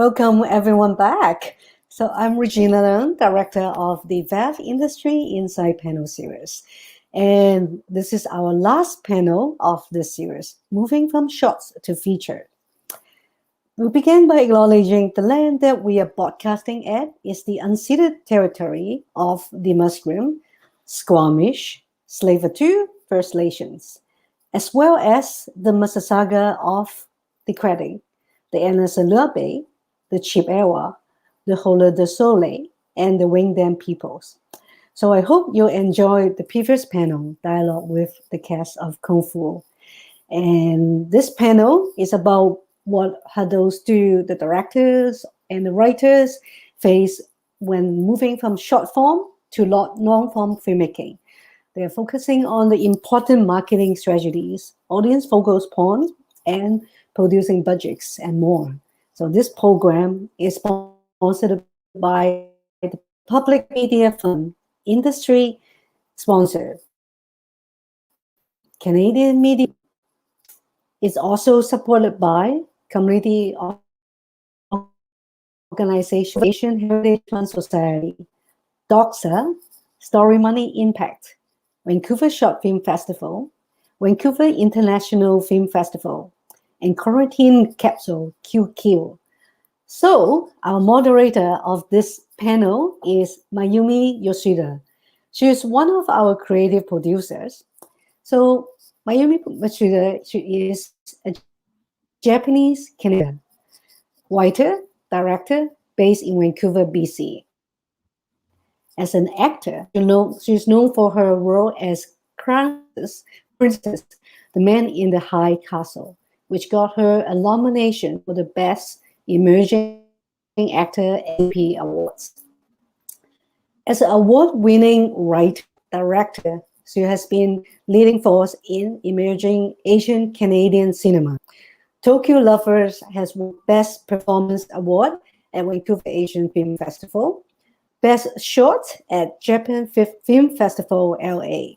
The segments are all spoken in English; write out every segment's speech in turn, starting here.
Welcome everyone back. So I'm Regina Leung, Director of the VAF Industry Insight Panel Series. And this is our last panel of this series, moving from shorts to feature. We begin by acknowledging the land that we are broadcasting at is the unceded territory of the Musqueam, Squamish, Tsleil-Waututh First Nations, as well as the Mississauga of the Credit, the Anishinaabe, the Chippewa, the Haudenosaunee, and the Wendat peoples. So I hope you enjoyed the previous panel dialogue with the cast of Kung Fu. And this panel is about what hurdles do the directors and the writers face when moving from short form to long form filmmaking. They're focusing on the important marketing strategies, audience focus points, and producing budgets and more. So this program is sponsored by the Public Media Fund industry sponsor. Canadian Media is also supported by community organization, Asian Heritage Fund Society, DOXA, Story Money Impact, Vancouver Short Film Festival, Vancouver International Film Festival, and Quarantine Capsule QQ. So our moderator of this panel is Mayumi Yoshida. She is one of our creative producers. So Mayumi Yoshida, she is a Japanese Canadian writer, director based in Vancouver, BC. As an actor, she's known for her role as Princess, the Man in the High Castle, which got her a nomination for the Best Emerging Actor at AP Awards. As an award-winning writer, director, she has been leading force in emerging Asian Canadian cinema. Tokyo Lovers has won Best Performance Award at Vancouver Asian Film Festival, Best Short at Japan Film Festival LA.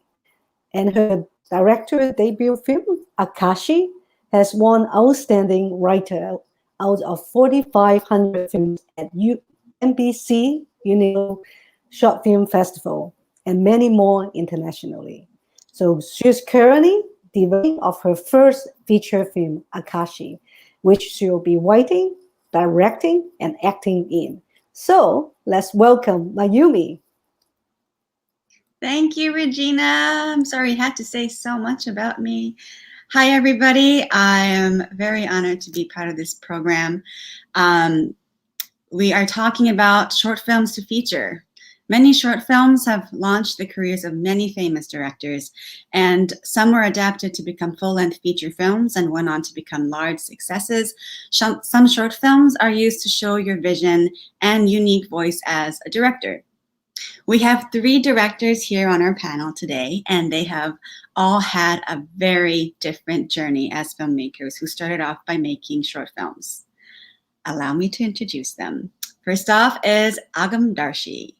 And her director debut film, Akashi, has won Outstanding Writer out of 4,500 films at NBC Universal Short Film Festival and many more internationally. So she's currently developing of her first feature film, Akashi, which she'll be writing, directing, and acting in. So let's welcome Mayumi. Thank you, Regina. I'm sorry you had to say so much about me. Hi, everybody. I am very honored to be part of this program. We are talking about short films to feature. Many short films have launched the careers of many famous directors, and some were adapted to become full-length feature films and went on to become large successes. Some short films are used to show your vision and unique voice as a director. We have 3 directors here on our panel today, and they have all had a very different journey as filmmakers who started off by making short films. Allow me to introduce them. First off is Agam Darshi.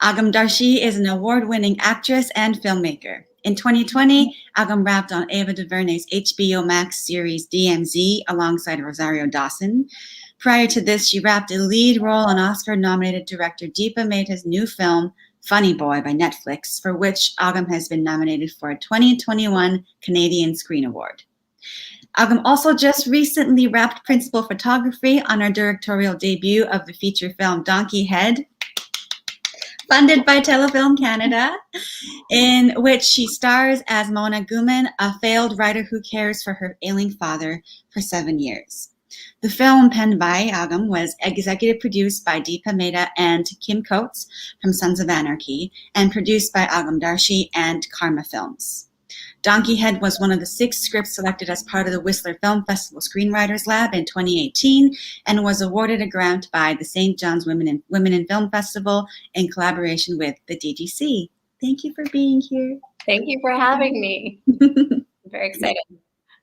Agam Darshi is an award-winning actress and filmmaker. In 2020, Agam rapped on Ava DuVernay's HBO Max series DMZ alongside Rosario Dawson. Prior to this, she rapped a lead role on Oscar-nominated director Deepa Mehta's new film, Funny Boy by Netflix, for which Agam has been nominated for a 2021 Canadian Screen Award. Agam also just recently wrapped principal photography on her directorial debut of the feature film Donkey Head, funded by Telefilm Canada, in which she stars as Mona Guman, a failed writer who cares for her ailing father for 7 years. The film, penned by Agam, was executive produced by Deepa Mehta and Kim Coates from Sons of Anarchy, and produced by Agam Darshi and Karma Films. Donkey Head was one of the 6 scripts selected as part of the Whistler Film Festival Screenwriters Lab in 2018 and was awarded a grant by the St. John's Women in Film Festival in collaboration with the DGC. Thank you for being here. Thank you for having me. I'm very excited.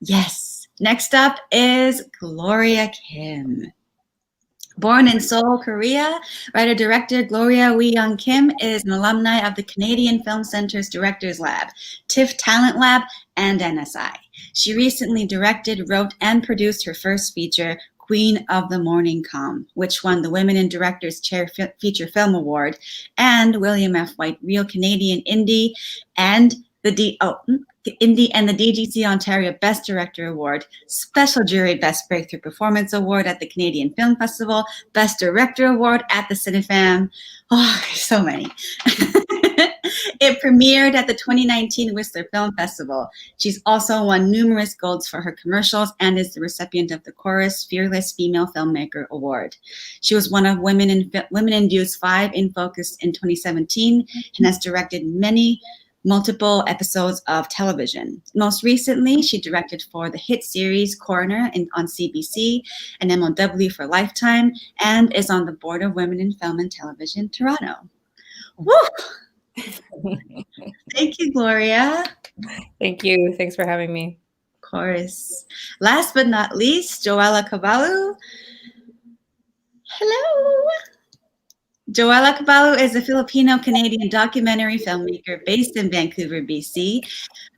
Yes. Next up is Gloria Kim. Born in Seoul, Korea, writer-director Gloria Wee-young Kim is an alumni of the Canadian Film Centre's Directors Lab, TIFF Talent Lab, and NSI. She recently directed, wrote, and produced her first feature, Queen of the Morning Calm, which won the Women in Directors Chair Feature Film Award, and William F. White Real Canadian Indie and the Indie and the DGC Ontario Best Director Award, Special Jury Best Breakthrough Performance Award at the Canadian Film Festival, Best Director Award at the Cinefam. Oh, so many. It premiered at the 2019 Whistler Film Festival. She's also won numerous golds for her commercials and is the recipient of the Chorus Fearless Female Filmmaker Award. She was one of Women in Views 5 in Focus in 2017 and has directed multiple episodes of television. Most recently, she directed for the hit series Coroner on CBC and MOW for Lifetime, and is on the board of Women in Film and Television Toronto. Woo! Thank you, Gloria. Thank you. Thanks for having me. Of course. Last but not least, Joella Caballo. Hello. Joella Caballo is a Filipino-Canadian documentary filmmaker based in Vancouver, BC.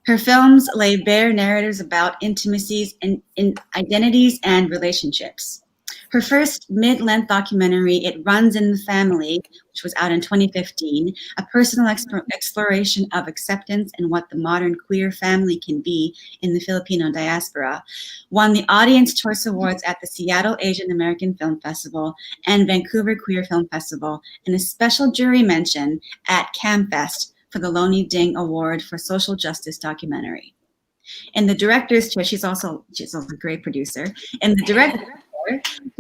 Her films lay bare narratives about intimacies and identities and relationships. Her first mid-length documentary, It Runs in the Family, which was out in 2015, a personal exploration of acceptance and what the modern queer family can be in the Filipino diaspora, won the Audience Choice Awards at the Seattle Asian American Film Festival and Vancouver Queer Film Festival, and a special jury mention at CamFest for the Loni Ding Award for Social Justice Documentary. In the director's choice, she's also a great producer. In the director's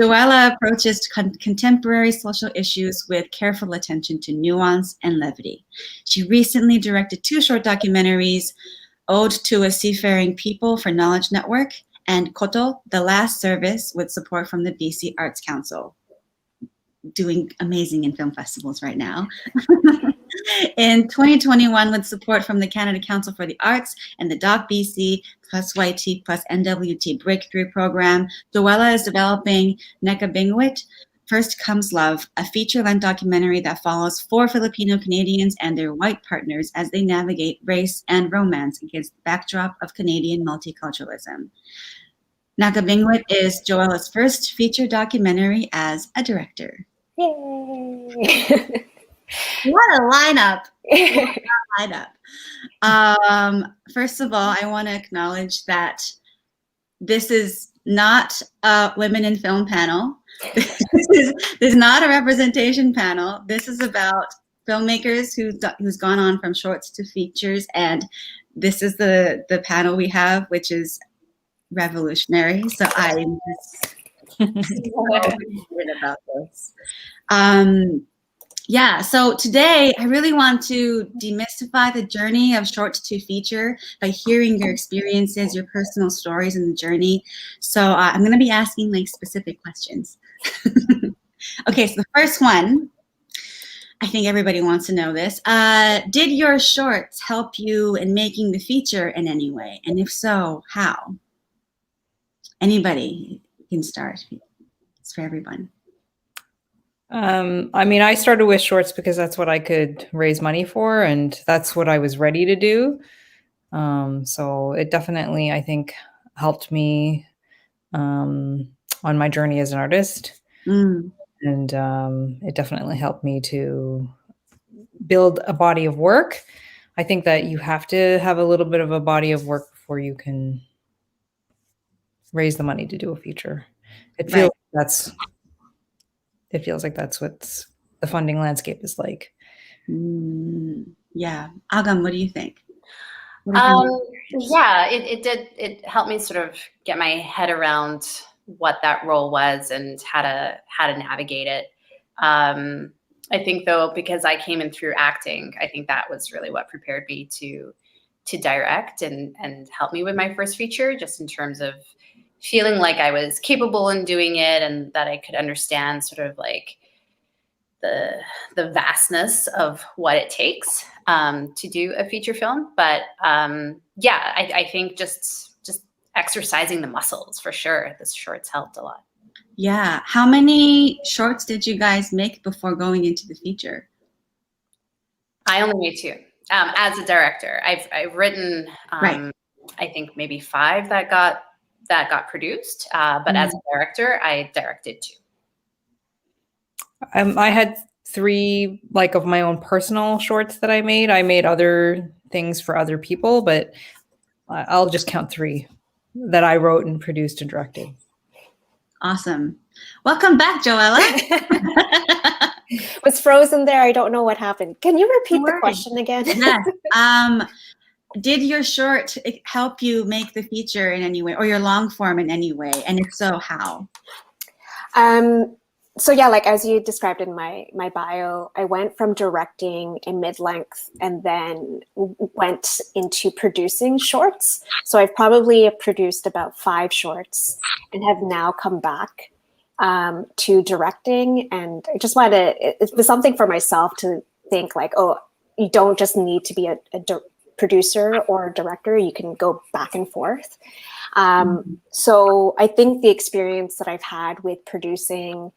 Joella approaches contemporary social issues with careful attention to nuance and levity. She recently directed 2 short documentaries, Ode to a Seafaring People for Knowledge Network and Koto, The Last Service, with support from the BC Arts Council. Doing amazing in film festivals right now. In 2021, with support from the Canada Council for the Arts and the Doc BC plus YT plus NWT Breakthrough Program, Joella is developing Neka Bingwit, First Comes Love, a feature-length documentary that follows 4 Filipino Canadians and their white partners as they navigate race and romance against the backdrop of Canadian multiculturalism. Neka Bingwit is Joella's first feature documentary as a director. Yay! What a lineup. First of all, I want to acknowledge that this is not a women in film panel. This is not a representation panel. This is about filmmakers who's gone on from shorts to features, and this is the panel we have, which is revolutionary. So I'm just so excited about this. Yeah, so today I really want to demystify the journey of short to feature by hearing your experiences, your personal stories in the journey. So I'm going to be asking like specific questions. Okay, so the first one, I think everybody wants to know this. Did your shorts help you in making the feature in any way? And if so, how? Anybody can start. It's for everyone. I mean, I started with shorts because that's what I could raise money for, and that's what I was ready to do. So it definitely, I think, helped me on my journey as an artist. And it definitely helped me to build a body of work. I think that you have to have a little bit of a body of work before you can raise the money to do a feature. It feels It feels like that's what the funding landscape is like. Yeah. Agam, what do you think? Yeah, it helped me sort of get my head around what that role was and how to navigate it. I think though, because I came in through acting, I think that was really what prepared me to direct and help me with my first feature, just in terms of feeling like I was capable in doing it and that I could understand sort of like the vastness of what it takes to do a feature film. But yeah, I think just exercising the muscles for sure. This shorts helped a lot. Yeah. How many shorts did you guys make before going into the feature? I only made 2. As a director, I've written, Right. I think maybe 5 that got that got produced. But as a director, I directed too. I had 3 like of my own personal shorts that I made. I made other things for other people, but I'll just count 3 that I wrote and produced and directed. Awesome. Welcome back, Joella. Was frozen there. I don't know what happened. Can you repeat No the worries. question again? Yes. Did your short help you make the feature in any way, or your long form in any way? And if so, how? So yeah, like as you described in my bio, I went from directing a mid-length and then went into producing shorts. So I've probably produced about 5 shorts and have now come back to directing. And I just wanted to, it was something for myself to think like, oh, you don't just need to be a producer or a director, you can go back and forth. So I think the experience that I've had with producing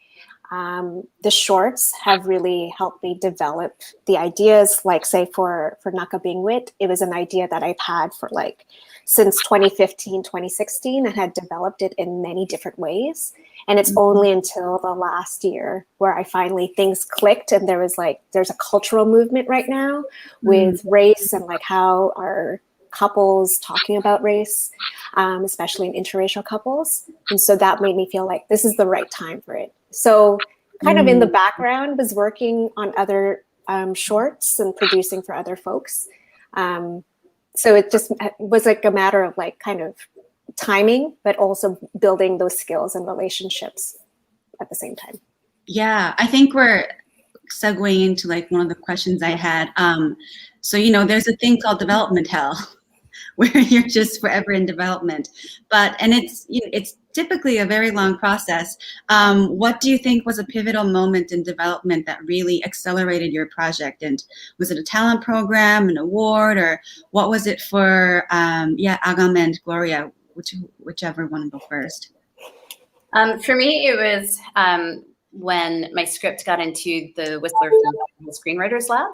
the shorts have really helped me develop the ideas. Like say for Naka Being Wit, it was an idea that I've had for like since 2015, 2016, and had developed it in many different ways. And it's only until the last year where I finally things clicked, and there's a cultural movement right now with race and like how our couples talking about race, especially in interracial couples. And so that made me feel like this is the right time for it. So kind of in the background was working on other shorts and producing for other folks. So it just was like a matter of like kind of timing, but also building those skills and relationships at the same time. Yeah, I think we're segueing into like one of the questions I had. So, you know, there's a thing called development hell where you're just forever in development, and it's typically a very long process. What do you think was a pivotal moment in development that really accelerated your project? And was it a talent program, an award, or what was it for, Agam and Gloria, whichever one will go first? For me, it was when my script got into the Whistler Film Screenwriters Lab.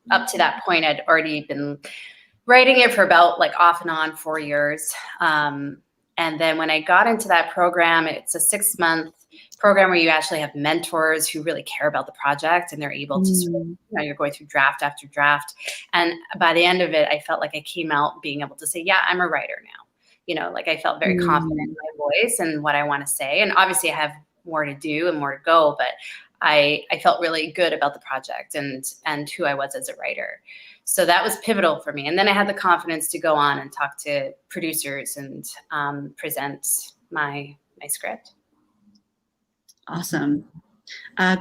Up to that point, I'd already been writing it for about like off and on 4 years. And then when I got into that program, it's a 6-month program where you actually have mentors who really care about the project, and they're able to sort of, you're going through draft after draft. And by the end of it, I felt like I came out being able to say, yeah, I'm a writer now. Like I felt very confident in my voice and what I want to say. And obviously I have more to do and more to go, but I felt really good about the project and who I was as a writer. So that was pivotal for me. And then I had the confidence to go on and talk to producers and present my script. Awesome.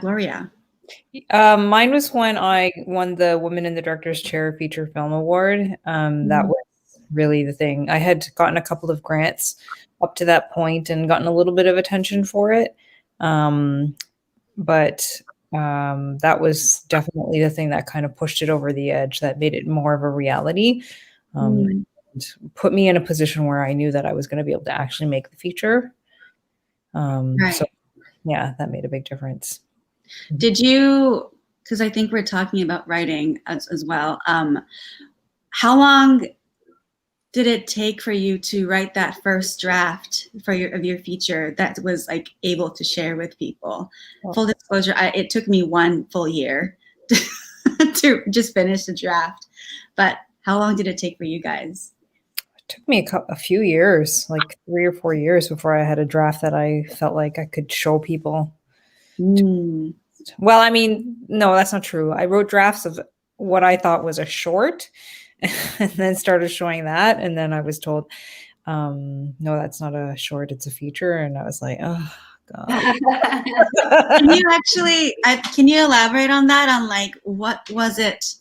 Gloria. Mine was when I won the Women in the Director's Chair Feature Film Award. That was really the thing. I had gotten a couple of grants up to that point and gotten a little bit of attention for it. But that was definitely the thing that kind of pushed it over the edge, that made it more of a reality, and put me in a position where I knew that I was going to be able to actually make the feature. Right. So yeah, that made a big difference. Did you, because I think we're talking about writing as well, how long did it take for you to write that first draft of your feature that was like able to share with people? Full disclosure, it took me 1 full year to just finish the draft. But how long did it take for you guys? It took me a few years, like 3 or 4 years, before I had a draft that I felt like I could show people. Well, I mean, no, that's not true. I wrote drafts of what I thought was a short, and then started showing that, and then I was told, no, that's not a short, it's a feature. And I was like, oh God. Can you elaborate on that? On like, what was it?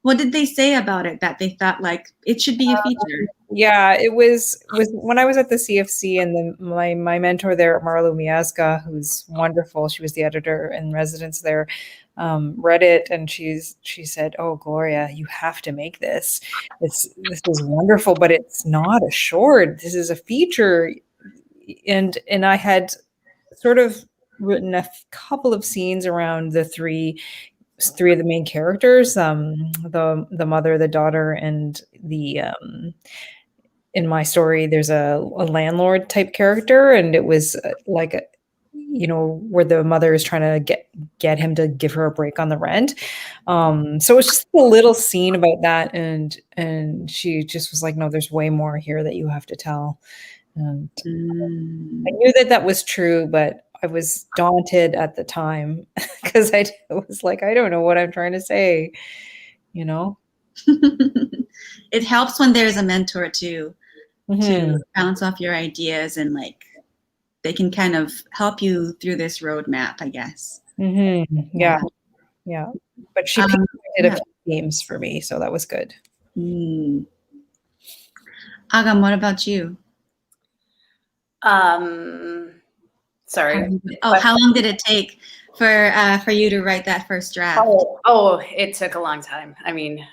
What did they say about it that they thought like it should be a feature? Yeah, it was when I was at the CFC, and my mentor there, Marlo Miazga, who's wonderful. She was the editor in residence there. Read it, and she said, "Oh, Gloria, you have to make this. This is wonderful, but it's not a short. This is a feature." And I had sort of written a couple of scenes around the three of the main characters, the mother, the daughter, and the in my story, there's a landlord type character, and it was like where the mother is trying to get him to give her a break on the rent. So it's just a little scene about that, and she just was like, no, there's way more here that you have to tell. And I knew that was true, but I was daunted at the time because I was like, I don't know what I'm trying to say, It helps when there's a mentor to Mhm. bounce off your ideas, and like they can kind of help you through this roadmap, I guess. Yeah. But she did a yeah. few games for me, so that was good. Agam, what about you? Sorry. How long did it take for you to write that first draft? It took a long time. I mean,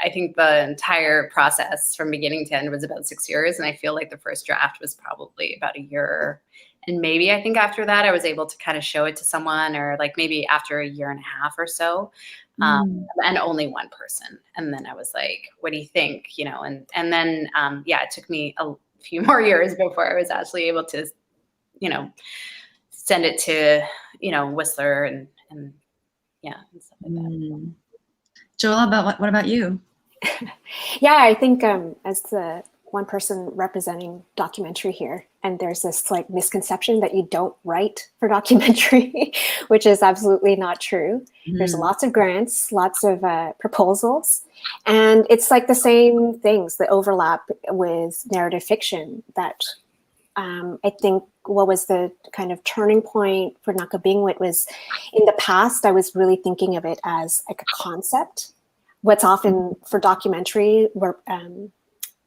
I think the entire process from beginning to end was about 6 years. And I feel like the first draft was probably about a year. And maybe I think after that, I was able to kind of show it to someone, or like maybe after a year and a half or so, and only one person. And then I was like, what do you think? And then, it took me a few more years before I was actually able to, send it to, Whistler and stuff like that. Joel, what about you? Yeah, I think as the one person representing documentary here, and there's this like misconception that you don't write for documentary, which is absolutely not true. There's lots of grants, lots of proposals, and it's like the same things that overlap with narrative fiction that I think what was the kind of turning point for Nakabingwit was, in the past, I was really thinking of it as like a concept. What's often for documentary, where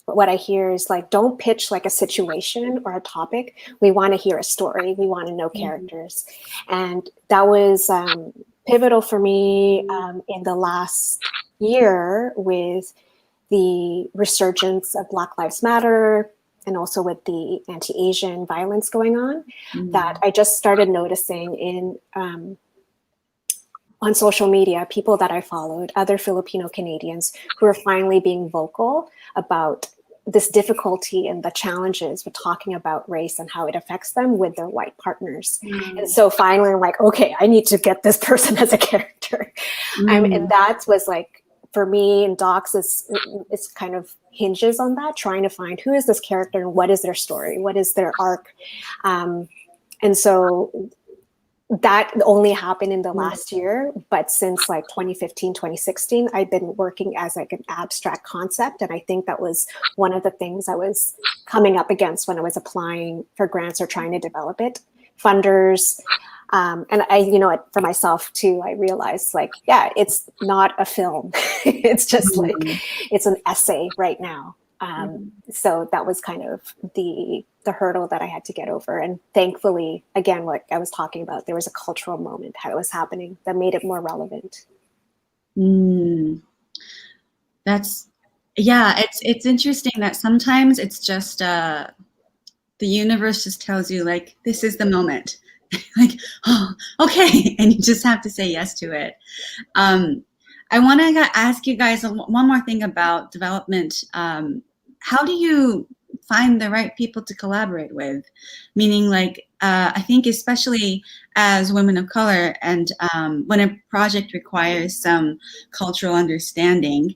what I hear is like, don't pitch like a situation or a topic. We want to hear a story. We want to know characters. And that was pivotal for me in the last year with the resurgence of Black Lives Matter, and also with the anti-Asian violence going on, that I just started noticing in on social media, people that I followed, other Filipino Canadians who are finally being vocal about this difficulty and the challenges with talking about race and how it affects them with their white partners. And so finally I'm like, okay, I need to get this person as a character. And that was like, for me in docs, it's kind of hinges on that, trying to find who is this character and what is their story, what is their arc. And so that only happened in the last year, but since like 2015, 2016, I've been working as like an abstract concept. And I think that was one of the things I was coming up against when I was applying for grants or trying to develop it. Funders, and I, for myself too, I realized like, yeah, it's not a film. It's just like, it's an essay right now. So that was kind of the hurdle that I had to get over. And thankfully, again, like I was talking about, there was a cultural moment that was happening that made it more relevant. It's interesting that sometimes it's just the universe just tells you like, this is the moment. Like, oh, okay. And you just have to say yes to it. I want to ask you guys one more thing about development. How do you find the right people to collaborate with? Meaning like, I think especially as women of color, and when a project requires some cultural understanding,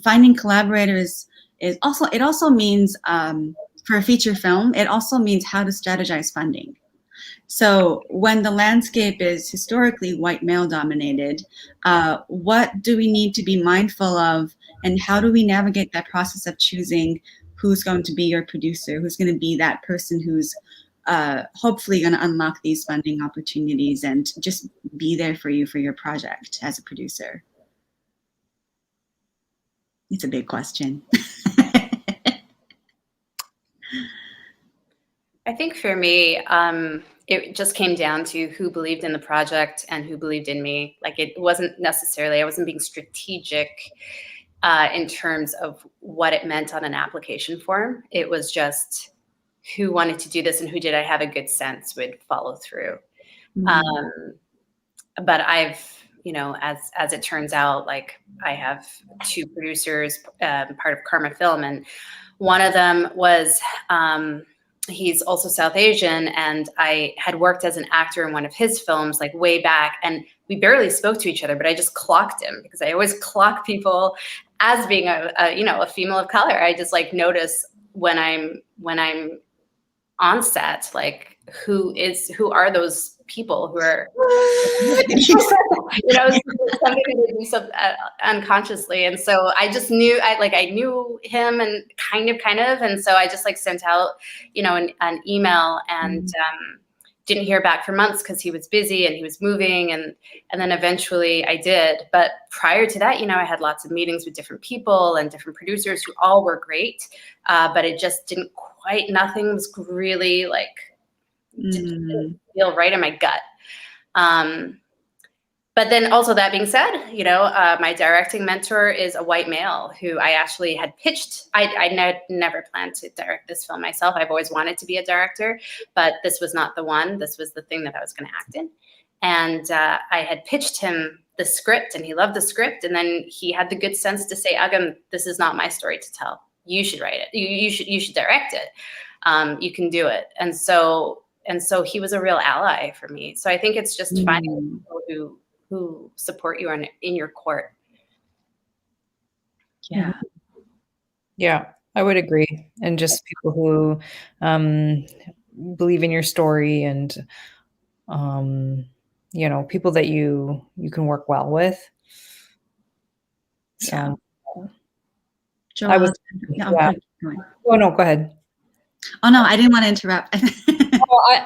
finding collaborators it also means, for a feature film, it also means how to strategize funding. So when the landscape is historically white male dominated, what do we need to be mindful of, and how do we navigate that process of choosing who's going to be your producer, who's going to be that person who's hopefully going to unlock these funding opportunities and just be there for you for your project as a producer? It's a big question. I think for me, it just came down to who believed in the project and who believed in me. Like it wasn't necessarily, I wasn't being strategic in terms of what it meant on an application form. It was just who wanted to do this and who did I have a good sense would follow through. But I've as it turns out, like I have 2 producers, part of Karma Film, and one of them was, he's also South Asian, and I had worked as an actor in one of his films like way back, and we barely spoke to each other, but I just clocked him because I always clock people as being a female of color. I just like notice when I'm on set, like who are those people who are, something to do so unconsciously. And so I just knew, I knew him and kind of, and so I just like sent out, an email, and didn't hear back for months because he was busy and he was moving, and then eventually I did. But prior to that, I had lots of meetings with different people and different producers who all were great, but it just didn't quite, nothing was really like, didn't feel right in my gut. But then also, that being said, my directing mentor is a white male who I actually had pitched. I never planned to direct this film myself. I've always wanted to be a director, but this was not the one. This was the thing that I was going to act in. And I had pitched him the script, and he loved the script. And then he had the good sense to say, Agam, this is not my story to tell. You should write it. You should direct it. You can do it. And so he was a real ally for me. So I think it's just finding people who support you in your court. Yeah. Yeah, I would agree. And just people who believe in your story, and people that you can work well with. So Joelle, I was, Oh no, go ahead. Oh no, I didn't want to interrupt.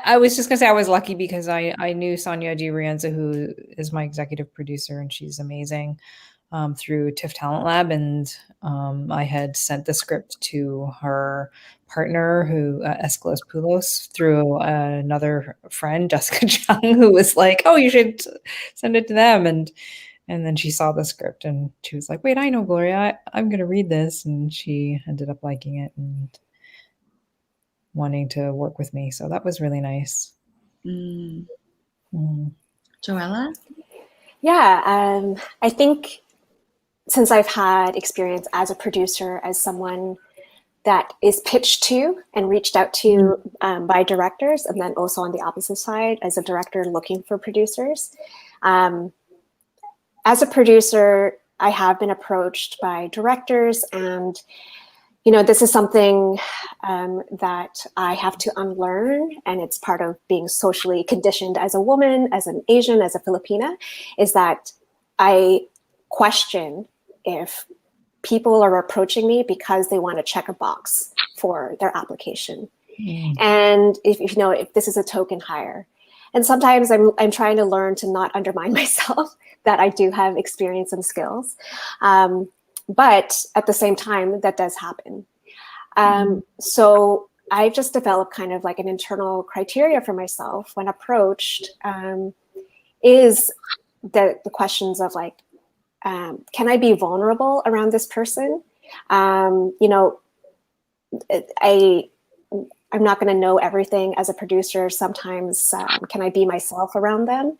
I was just gonna say I was lucky because I knew Sonia Di Rienza, who is my executive producer, and she's amazing, through TIFF Talent Lab, and I had sent the script to her partner, who Escalos Poulos, through another friend, Jessica Chung, who was like, "Oh, you should send it to them," and then she saw the script and she was like, "Wait, I know Gloria, I'm gonna read this," and she ended up liking it and wanting to work with me. So that was really nice. Joella? Yeah, I think since I've had experience as a producer, as someone that is pitched to and reached out to by directors, and then also on the opposite side as a director looking for producers. As a producer, I have been approached by directors, and this is something that I have to unlearn, and it's part of being socially conditioned as a woman, as an Asian, as a Filipina, is that I question if people are approaching me because they want to check a box for their application. And if this is a token hire. And sometimes I'm trying to learn to not undermine myself, that I do have experience and skills. But at the same time, that does happen. So I've just developed kind of like an internal criteria for myself when approached, is the questions of like, can I be vulnerable around this person? I'm not going to know everything as a producer. Sometimes, can I be myself around them?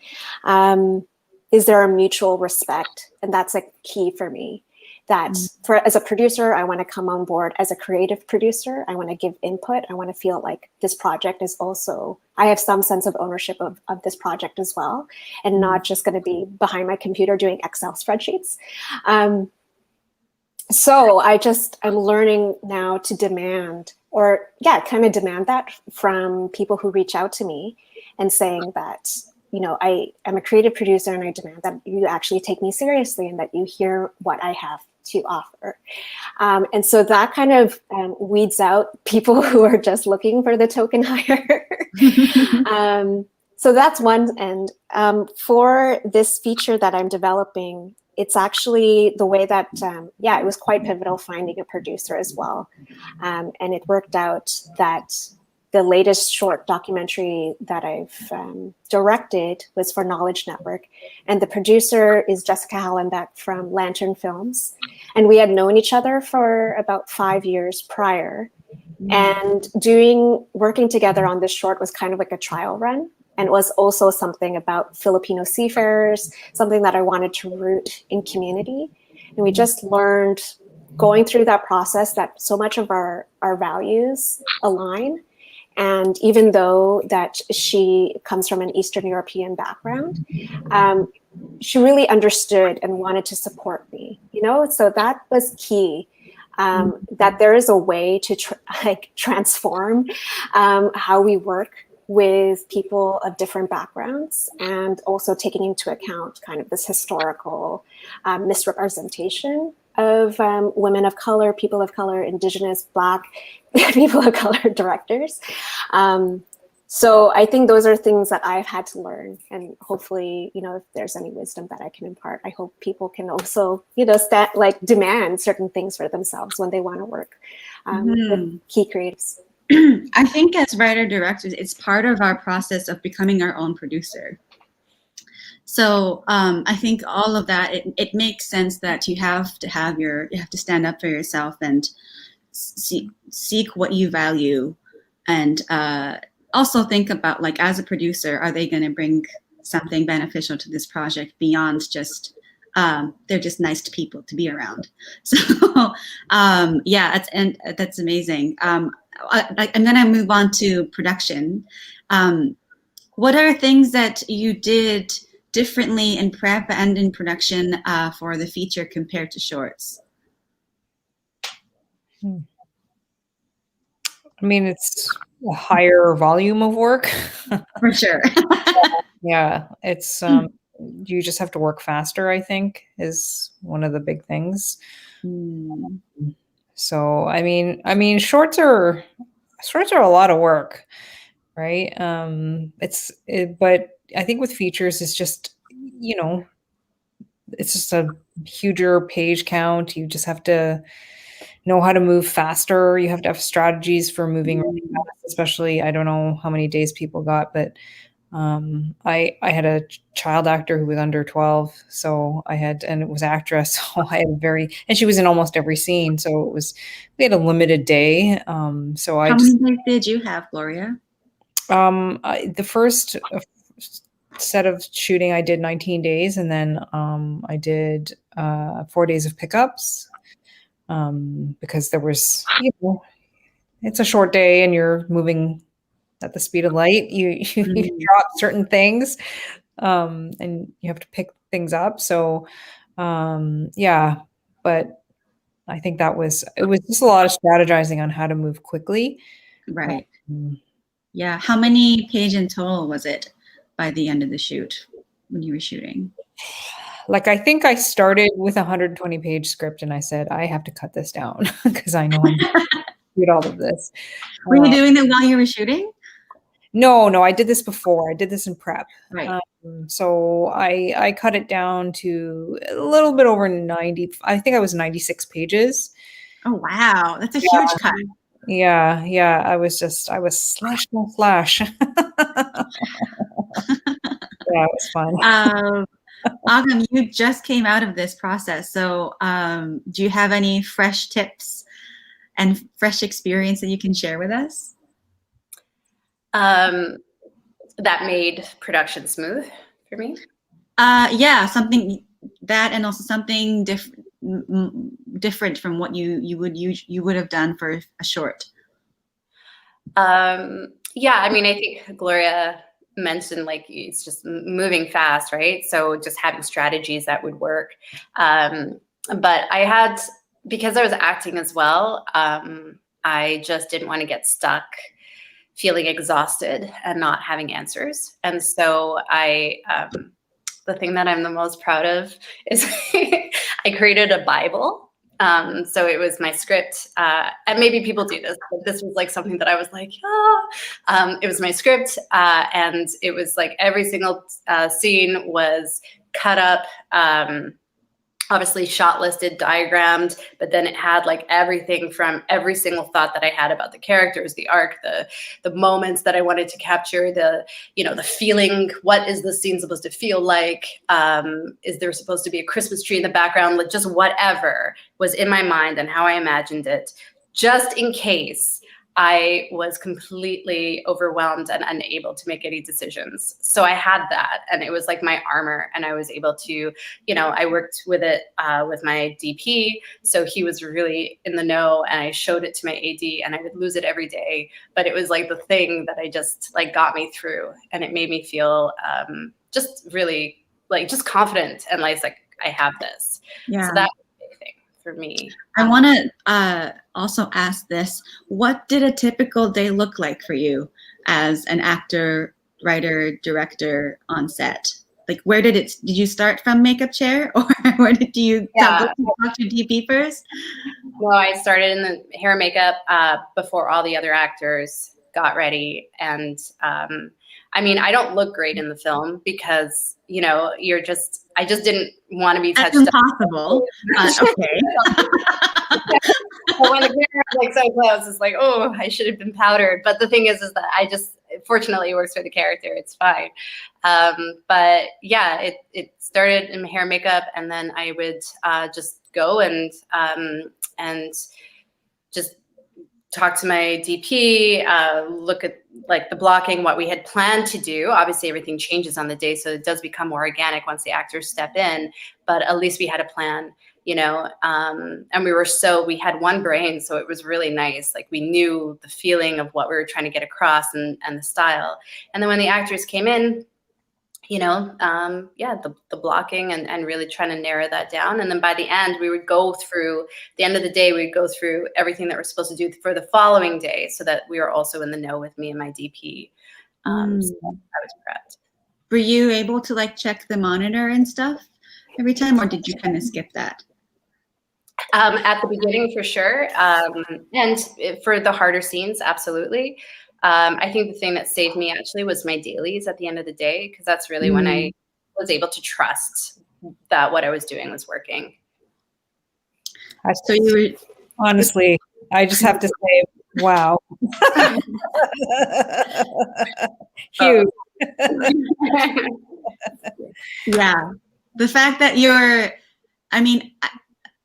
Is there a mutual respect? And that's like key for me. That as a producer, I want to come on board as a creative producer. I want to give input. I want to feel like this project is also, I have some sense of ownership of this project as well, and not just going to be behind my computer doing Excel spreadsheets. So I'm learning now to demand, kind of demand that from people who reach out to me and saying that, I am a creative producer, and I demand that you actually take me seriously and that you hear what I have to offer. And so that kind of weeds out people who are just looking for the token hire. So that's one end. For this feature that I'm developing, it's actually the way that, it was quite pivotal finding a producer as well. And it worked out that the latest short documentary that I've directed was for Knowledge Network. And the producer is Jessica Hallenbeck from Lantern Films. And we had known each other for about 5 years prior. And working together on this short was kind of like a trial run. And it was also something about Filipino seafarers, something that I wanted to root in community. And we just learned going through that process that so much of our values align. And even though that she comes from an Eastern European background, she really understood and wanted to support me, you know? So that was key, that there is a way to transform how we work with people of different backgrounds, and also taking into account kind of this historical misrepresentation of women of color, people of color, Indigenous, Black people of color directors. So I think those are things that I've had to learn, and hopefully, you know, if there's any wisdom that I can impart, I hope people can also, you know, demand certain things for themselves when they want to work with key creatives. I think as writer directors, it's part of our process of becoming our own producer. So I think all of that, it makes sense that you have to stand up for yourself and seek what you value, and also think about, like, as a producer, are they going to bring something beneficial to this project beyond just they're just nice to people to be around. So yeah, that's amazing. I'm going to move on to production. What are things that you did differently in prep and in production for the feature compared to shorts? I mean, it's a higher volume of work. For sure. Yeah, it's you just have to work faster, I think, is one of the big things. So I mean shorts are a lot of work, right? But I think with features, it's just, you know, it's just a huger page count. You just have to know how to move faster. You have to have strategies for moving really fast, especially, I don't know how many days people got, but I had a child actor who was under 12, so and it was actress, so I had and she was in almost every scene, so we had a limited day. So how many days did you have, Gloria? The first set of shooting, I did 19 days, and then I did 4 days of pickups, because there was, you know, it's a short day and you're moving at the speed of light. You drop certain things, and you have to pick things up. So yeah, but I think it was just a lot of strategizing on how to move quickly. Right. Yeah. How many pages in total was it by the end of the shoot when you were shooting? Like, I think I started with a 120-page script, and I said, I have to cut this down because I know I'm going to shoot all of this. Were you doing it while you were shooting? No, I did this before. I did this in prep. Right. So I cut it down to a little bit over 90. I think I was 96 pages. Oh, wow. That's a huge cut. Yeah. I was slash. Yeah, it was fun. Agam, you just came out of this process. So do you have any fresh tips and fresh experience that you can share with us? That made production smooth for me? Yeah, something that, and also something different from what you would have done for a short. Yeah, I mean, I think Gloria mentioned, like, it's just moving fast, right? So just having strategies that would work. But because I was acting as well, I just didn't want to get stuck feeling exhausted and not having answers. And so the thing that I'm the most proud of is I created a Bible. So it was my script, and maybe people do this, but this was like something that I was like, it was my script, and it was like every single scene was cut up, obviously shot listed, diagrammed, but then it had like everything from every single thought that I had about the characters, the arc, the moments that I wanted to capture, the feeling. What is the scene supposed to feel like? Is there supposed to be a Christmas tree in the background? Like, just whatever was in my mind and how I imagined it, just in case I was completely overwhelmed and unable to make any decisions. So I had that, and it was like my armor, and I was able to, I worked with it with my DP. So he was really in the know, and I showed it to my AD, and I would lose it every day. But it was like the thing that I just like got me through, and it made me feel just really like just confident and like I have this. Yeah. So that was a big thing for me. I want to also ask this. What did a typical day look like for you as an actor, writer, director on set? Like, did you start from makeup chair, or where did you talk to DP first? No, I started in the hair and makeup before all the other actors got ready. And I mean, I don't look great in the film because, I just didn't want to be touched. That's impossible. Okay. But when the camera's like so close, it's like, oh, I should have been powdered. But the thing is that fortunately, it works for the character. It's fine. But yeah, it started in hair and makeup, and then I would just go and just talk to my DP, look at like the blocking, what we had planned to do. Obviously, everything changes on the day, so it does become more organic once the actors step in. But at least we had a plan, and we had one brain, so it was really nice. Like we knew the feeling of what we were trying to get across and the style. And then when the actors came in, the blocking and really trying to narrow that down. And then by the end, we would go through everything that we're supposed to do for the following day, so that we were also in the know with me and my DP. So I was prepped. Were you able to like check the monitor and stuff every time, or did you kind of skip that? At the beginning, for sure. And for the harder scenes, absolutely. I think the thing that saved me actually was my dailies at the end of the day, because that's really when I was able to trust that what I was doing was working. So you were Honestly, I just have to say, wow. Huge. Yeah. The fact that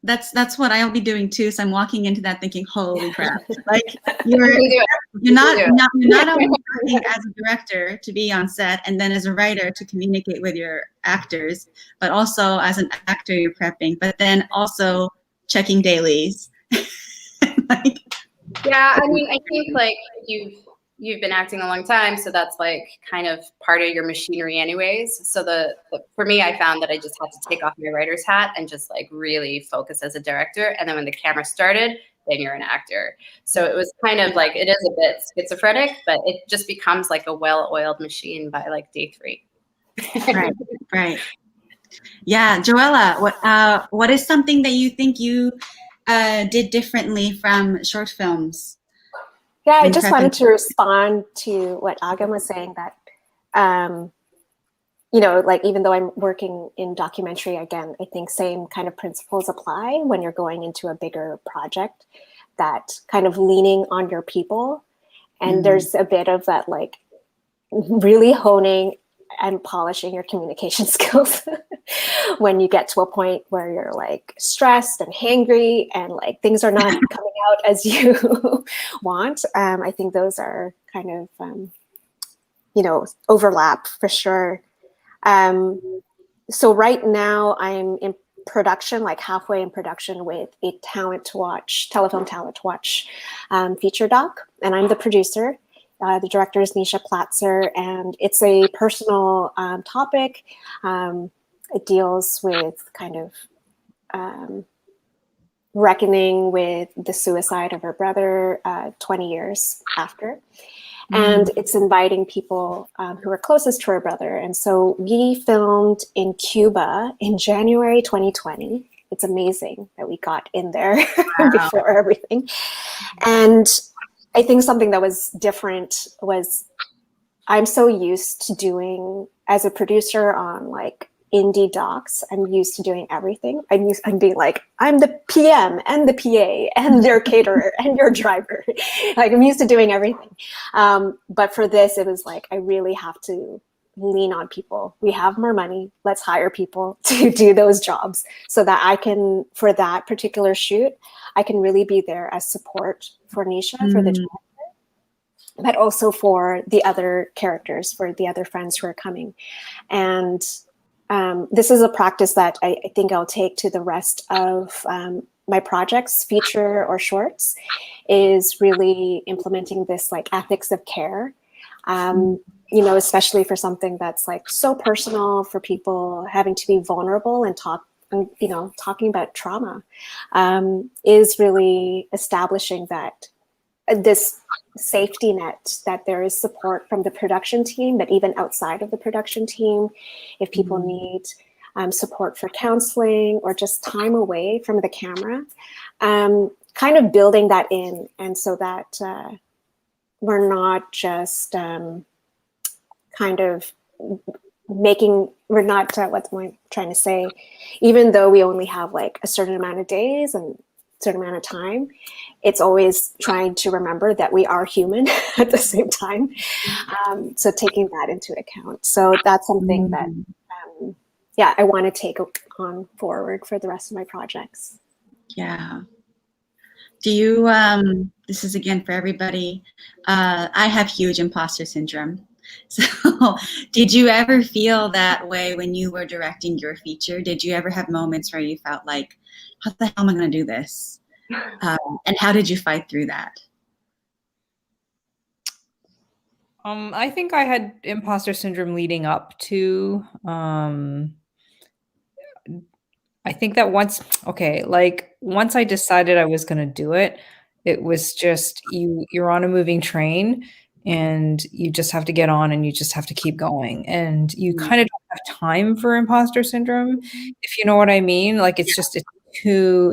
that's what I'll be doing too. So I'm walking into that thinking, holy crap. Like you're not only working as a director to be on set and then as a writer to communicate with your actors, but also as an actor you're prepping, but then also checking dailies. Yeah, I mean, I think like you've been acting a long time, so that's like kind of part of your machinery anyways. So for me, I found that I just had to take off my writer's hat and just like really focus as a director. And then when the camera started, then you're an actor. So it was kind of like, it is a bit schizophrenic, but it just becomes like a well-oiled machine by like day 3. Right. Yeah, Joella, what is something that you think you did differently from short films? Yeah, I just wanted to respond to what Agam was saying, that, like even though I'm working in documentary, again, I think same kind of principles apply when you're going into a bigger project, that kind of leaning on your people. And there's a bit of that, like really honing and polishing your communication skills when you get to a point where you're like stressed and hangry and like things are not coming out as you want. I think those are kind of, overlap for sure. So right now I'm in production, like halfway in production with a Telefilm Talent to Watch feature doc, and I'm the producer. The director is Nisha Platzer, and it's a personal topic. It deals with kind of reckoning with the suicide of her brother 20 years after. And it's inviting people who are closest to her brother. And so we filmed in Cuba in January 2020. It's amazing that we got in there before everything. And I think something that was different was I'm so used to doing, as a producer on like indie docs, I'm used to doing everything. I'm being like, I'm the PM and the PA and their caterer and your driver. Like I'm used to doing everything. But for this, it was like, I really have to lean on people. We have more money. Let's hire people to do those jobs so that I can, for that particular shoot, I can really be there as support for Nisha, for the director. but also for the other characters, for the other friends who are coming. And this is a practice that I think I'll take to the rest of my projects, feature or shorts, is really implementing this like ethics of care. You know, especially for something that's like so personal, for people having to be vulnerable and talking about trauma, is really establishing that this safety net, that there is support from the production team, but even outside of the production team, if people need support for counseling or just time away from the camera, kind of building that in, and so that we're not just kind of we're not, what am I trying to say? Even though we only have like a certain amount of days and a certain amount of time, it's always trying to remember that we are human at the same time. So taking that into account. So that's something that, I want to take on forward for the rest of my projects. Yeah. Do you, this is again for everybody, I have huge imposter syndrome. So did you ever feel that way when you were directing your feature? Did you ever have moments where you felt like, how the hell am I going to do this? And how did you fight through that? I think I had imposter syndrome leading up to, I think that once I decided I was going to do it, it was just, you're on a moving train and you just have to get on and you just have to keep going. And you kind of don't have time for imposter syndrome, if you know what I mean. Like there's too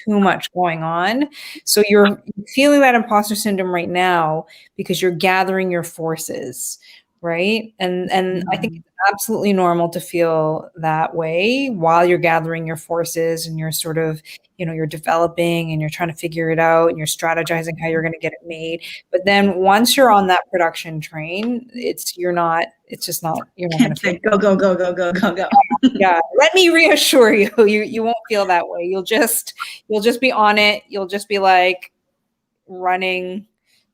much going on. So you're feeling that imposter syndrome right now because you're gathering your forces, right? And I think it's absolutely normal to feel that way while you're gathering your forces and you're sort of, you're developing and you're trying to figure it out and you're strategizing how you're going to get it made. But then once you're on that production train, you're not going to go. Yeah, let me reassure you, you won't feel that way. You'll just be on it. You'll just be like running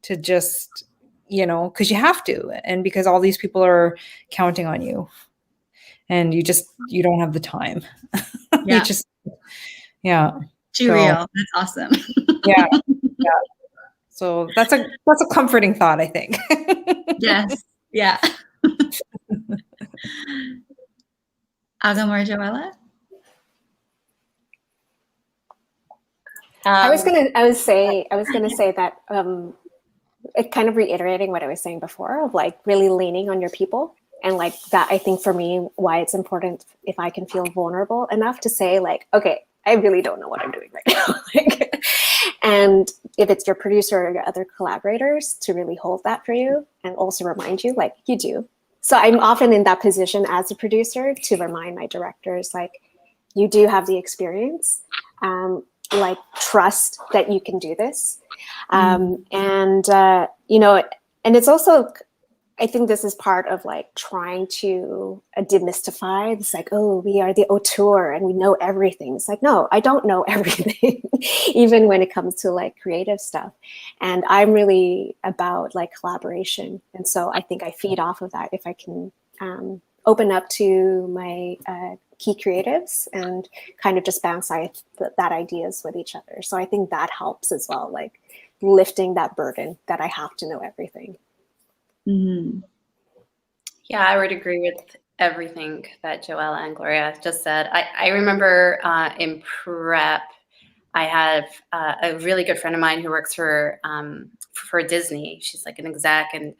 to just, because you have to, and because all these people are counting on you, and you don't have the time. Yeah. Too real. That's awesome. yeah. So that's a comforting thought, I think. Yes. Yeah. Agam or Joella? I was gonna say that it kind of reiterating what I was saying before, of like really leaning on your people. And like that, I think for me, why it's important if I can feel vulnerable enough to say like, okay, I really don't know what I'm doing right now. And if it's your producer or your other collaborators, to really hold that for you and also remind you like you do. So I'm often in that position as a producer to remind my directors, like, you do have the experience, like trust that you can do this. And it's also, I think this is part of like trying to demystify this, like, oh, we are the auteur and we know everything. It's like, no, I don't know everything, even when it comes to like creative stuff. And I'm really about like collaboration. And so I think I feed off of that if I can open up to my key creatives and kind of just bounce that ideas with each other. So I think that helps as well, like lifting that burden that I have to know everything. Mm-hmm. Yeah, I would agree with everything that Joella and Gloria just said. I remember in prep, I have a really good friend of mine who works for Disney. She's like an exec, and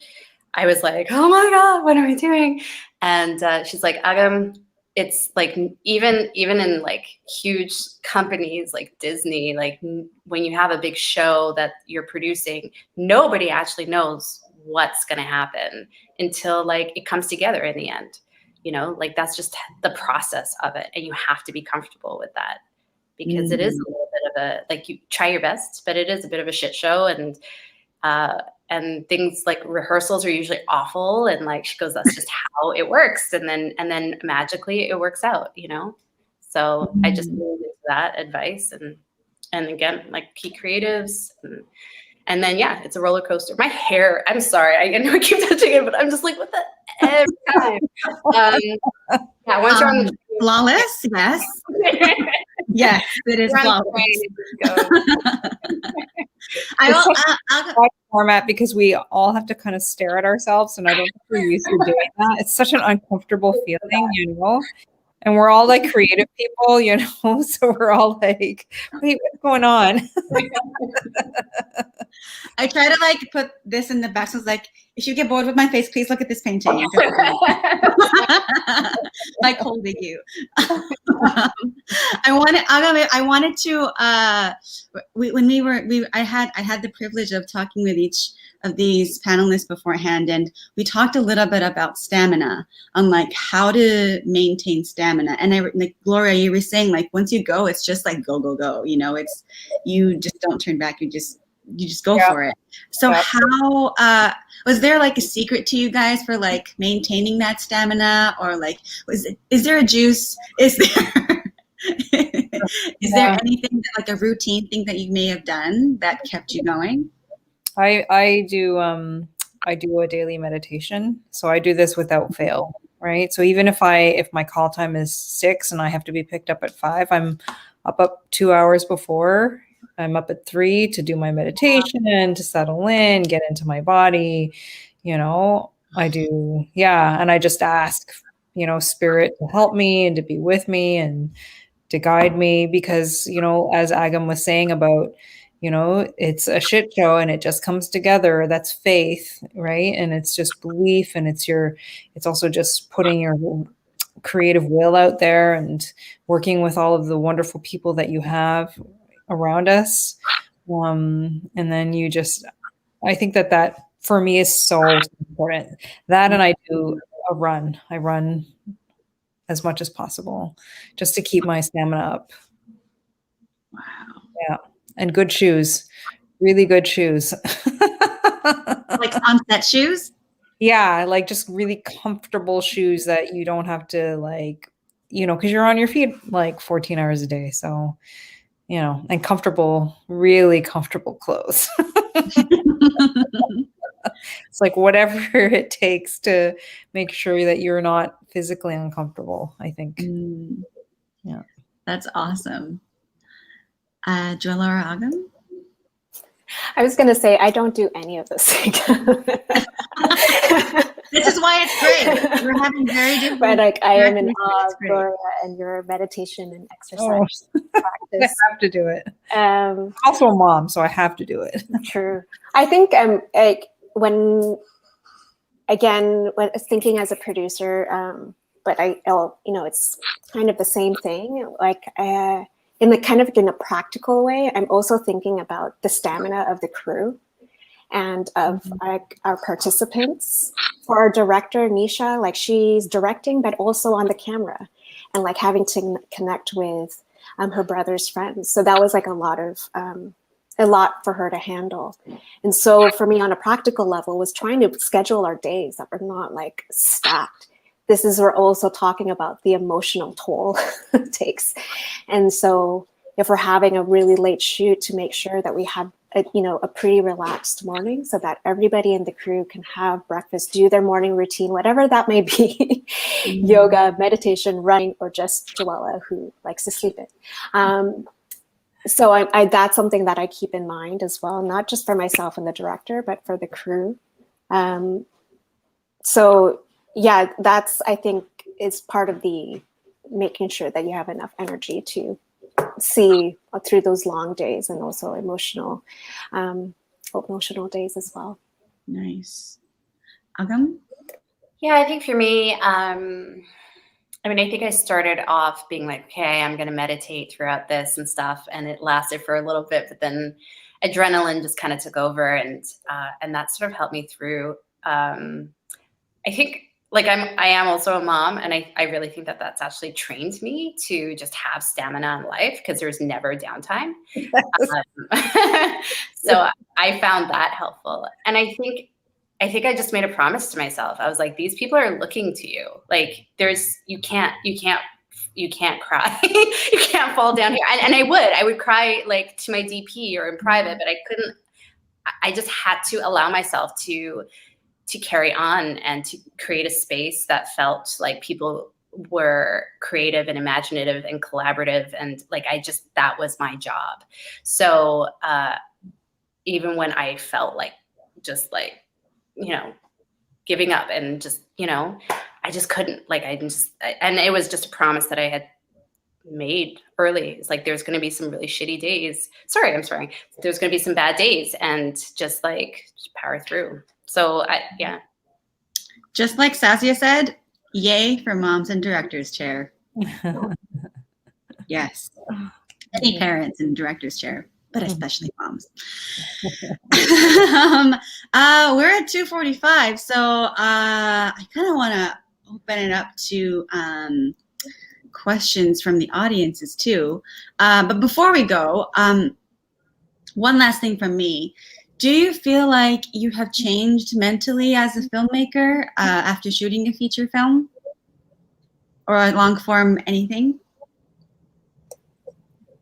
I was like, oh my God, what am I doing? And she's like, Agam, it's like even in like huge companies like Disney, like when you have a big show that you're producing, nobody actually knows what's going to happen until like it comes together in the end. Like that's just the process of it, and you have to be comfortable with that, because it is a little bit of a, like, you try your best, but it is a bit of a shit show, and things like rehearsals are usually awful, and like she goes, that's just how it works, and then magically it works out, so I just leaned into that advice, and again, like key creatives And then, yeah, it's a roller coaster. My hair, I'm sorry, I know I keep touching it, but I'm just like, what the, every time. Yeah, once you're on the Flawless, yes. Yes, it is you're on the flawless. train, it I'll go. Format because we all have to kind of stare at ourselves, and I don't think we're used to doing that. It's such an uncomfortable feeling, you know. And we're all like creative people, you know, so we're all like, wait, what's going on? I try to like put this in the back. So it's like, if you get bored with my face, please look at this painting. Like holding you. I wanted to. I had the privilege of talking with each of these panelists beforehand, and we talked a little bit about stamina, on like how to maintain stamina. And like Gloria, you were saying like once you go, it's just like go go go. You know, it's you just don't turn back. You just go for it. So how was there like a secret to you guys for like maintaining that stamina, or like is there a juice? Is there is there anything that, like a routine thing that you may have done that kept you going? I do a daily meditation. So I do this without fail, right? So even if my call time is 6 and I have to be picked up at 5, I'm up 2 hours before. I'm up at 3 to do my meditation, to settle in, get into my body, you know. I do, and I just ask, you know, spirit to help me and to be with me and to guide me, because, you know, as Agam was saying about, you know, it's a shit show and it just comes together. That's faith, right? And it's just belief, and it's also just putting your creative will out there and working with all of the wonderful people that you have around us. And then I think that for me is so important. That, and I do a run. I run as much as possible just to keep my stamina up. Wow. Yeah. And good shoes, really good shoes. Like sunset shoes? Yeah, like just really comfortable shoes that you don't have to, like, you know, because you're on your feet like 14 hours a day. So, you know, and comfortable, really comfortable clothes. It's like whatever it takes to make sure that you're not physically uncomfortable, I think. Yeah. That's awesome. Joella or Agam? I was going to say, I don't do any of those things. This is why it's great. We're having very different. But like, I am in awe It's of great. Gloria and your meditation and exercise practice. I have to do it. I'm also a mom, so I have to do it. True. I think like when thinking as a producer, but it's kind of the same thing. Like in a practical way, I'm also thinking about the stamina of the crew and of our participants. For our director, Nisha, like she's directing, but also on the camera, and like having to connect with her brother's friends. So that was like a lot for her to handle. And so for me on a practical level was trying to schedule our days that were not like stacked. We're also talking about the emotional toll it takes. And so if we're having a really late shoot, to make sure that we have a pretty relaxed morning so that everybody in the crew can have breakfast, do their morning routine, whatever that may be, yoga, meditation, running, or just Joella who likes to sleep in. So I that's something that I keep in mind as well, not just for myself and the director, but for the crew. So yeah, that's, I think, is part of the making sure that you have enough energy to see through those long days, and also emotional days as well. Nice. Agam? Yeah, I think for me, I think I started off being like, okay, I'm going to meditate throughout this and stuff. And it lasted for a little bit, but then adrenaline just kind of took over, and that sort of helped me through. I think like I am also a mom, and I really think that that's actually trained me to just have stamina in life, because there's never downtime. So I found that helpful. And I think I just made a promise to myself. I was like, these people are looking to you. Like you can't cry. You can't fall down here. And I would cry like to my DP or in private, but I couldn't I just had to allow myself to carry on and to create a space that felt like people were creative and imaginative and collaborative, and like that was my job. So even when I felt like just like, giving up and just, I just couldn't, like, and it was just a promise that I had made early. It's like, there's going to be some really shitty days. I'm sorry. There's going to be some bad days, and just like power through. So yeah. Just like Saskia said, yay for Moms in Director's Chair. Yes. Any parents in Director's Chair, but especially moms. We're at 2:45, so I kind of want to open it up to questions from the audiences too. But before we go, one last thing from me. Do you feel like you have changed mentally as a filmmaker after shooting a feature film or a long form anything?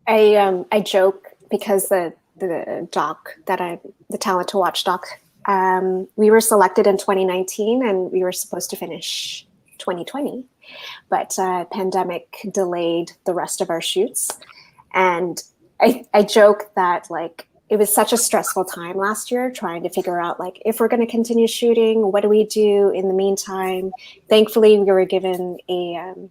I joke because the doc the Talent to Watch doc, we were selected in 2019 and we were supposed to finish 2020, but pandemic delayed the rest of our shoots. And I joke that like it was such a stressful time last year trying to figure out like if we're going to continue shooting, what do we do in the meantime? Thankfully, we were given an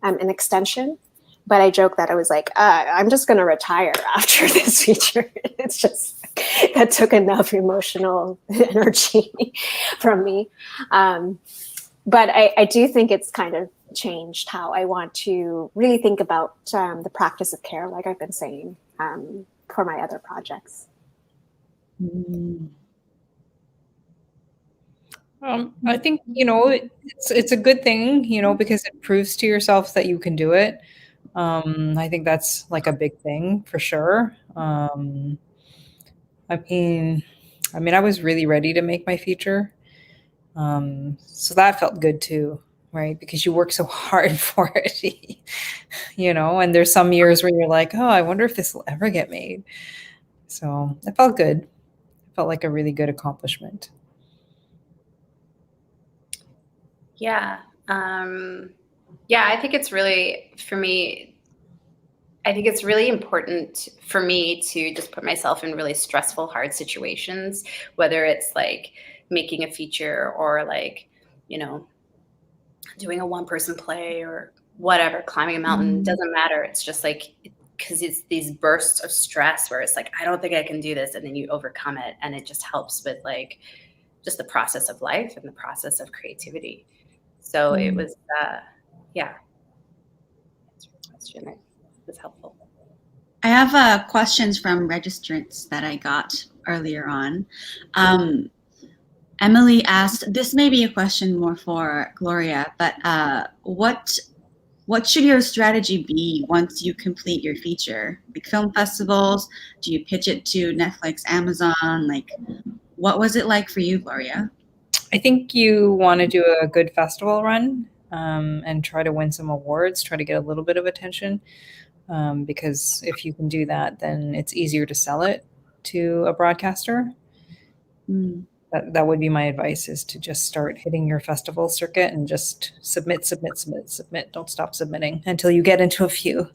extension. But I joke that I was like, I'm just going to retire after this feature. It's just, that took enough emotional energy from me. But I do think it's kind of changed how I want to really think about the practice of care, like I've been saying, for my other projects. I think, it's a good thing, because it proves to yourself that you can do it. I think that's like a big thing for sure. I mean, I was really ready to make my feature. So that felt good too, right? Because you work so hard for it, and there's some years where you're like, oh, I wonder if this will ever get made. So it felt good. It felt like a really good accomplishment. Yeah. I think it's really, for me, I think it's really important for me to just put myself in really stressful, hard situations, whether it's like making a feature or like, doing a one-person play or whatever, climbing a mountain, doesn't matter. It's just like, because it's these bursts of stress where it's like, I don't think I can do this. And then you overcome it. And it just helps with like, just the process of life and the process of creativity. So it was, yeah. Answer your question. It was helpful. I have questions from registrants that I got earlier on. Emily asked, this may be a question more for Gloria, but what should your strategy be once you complete your feature? Like film festivals? Do you pitch it to Netflix, Amazon? Like, what was it like for you, Gloria? I think you want to do a good festival run and try to win some awards, try to get a little bit of attention. Because if you can do that, then it's easier to sell it to a broadcaster. That would be my advice, is to just start hitting your festival circuit and just submit. Don't stop submitting until you get into a few.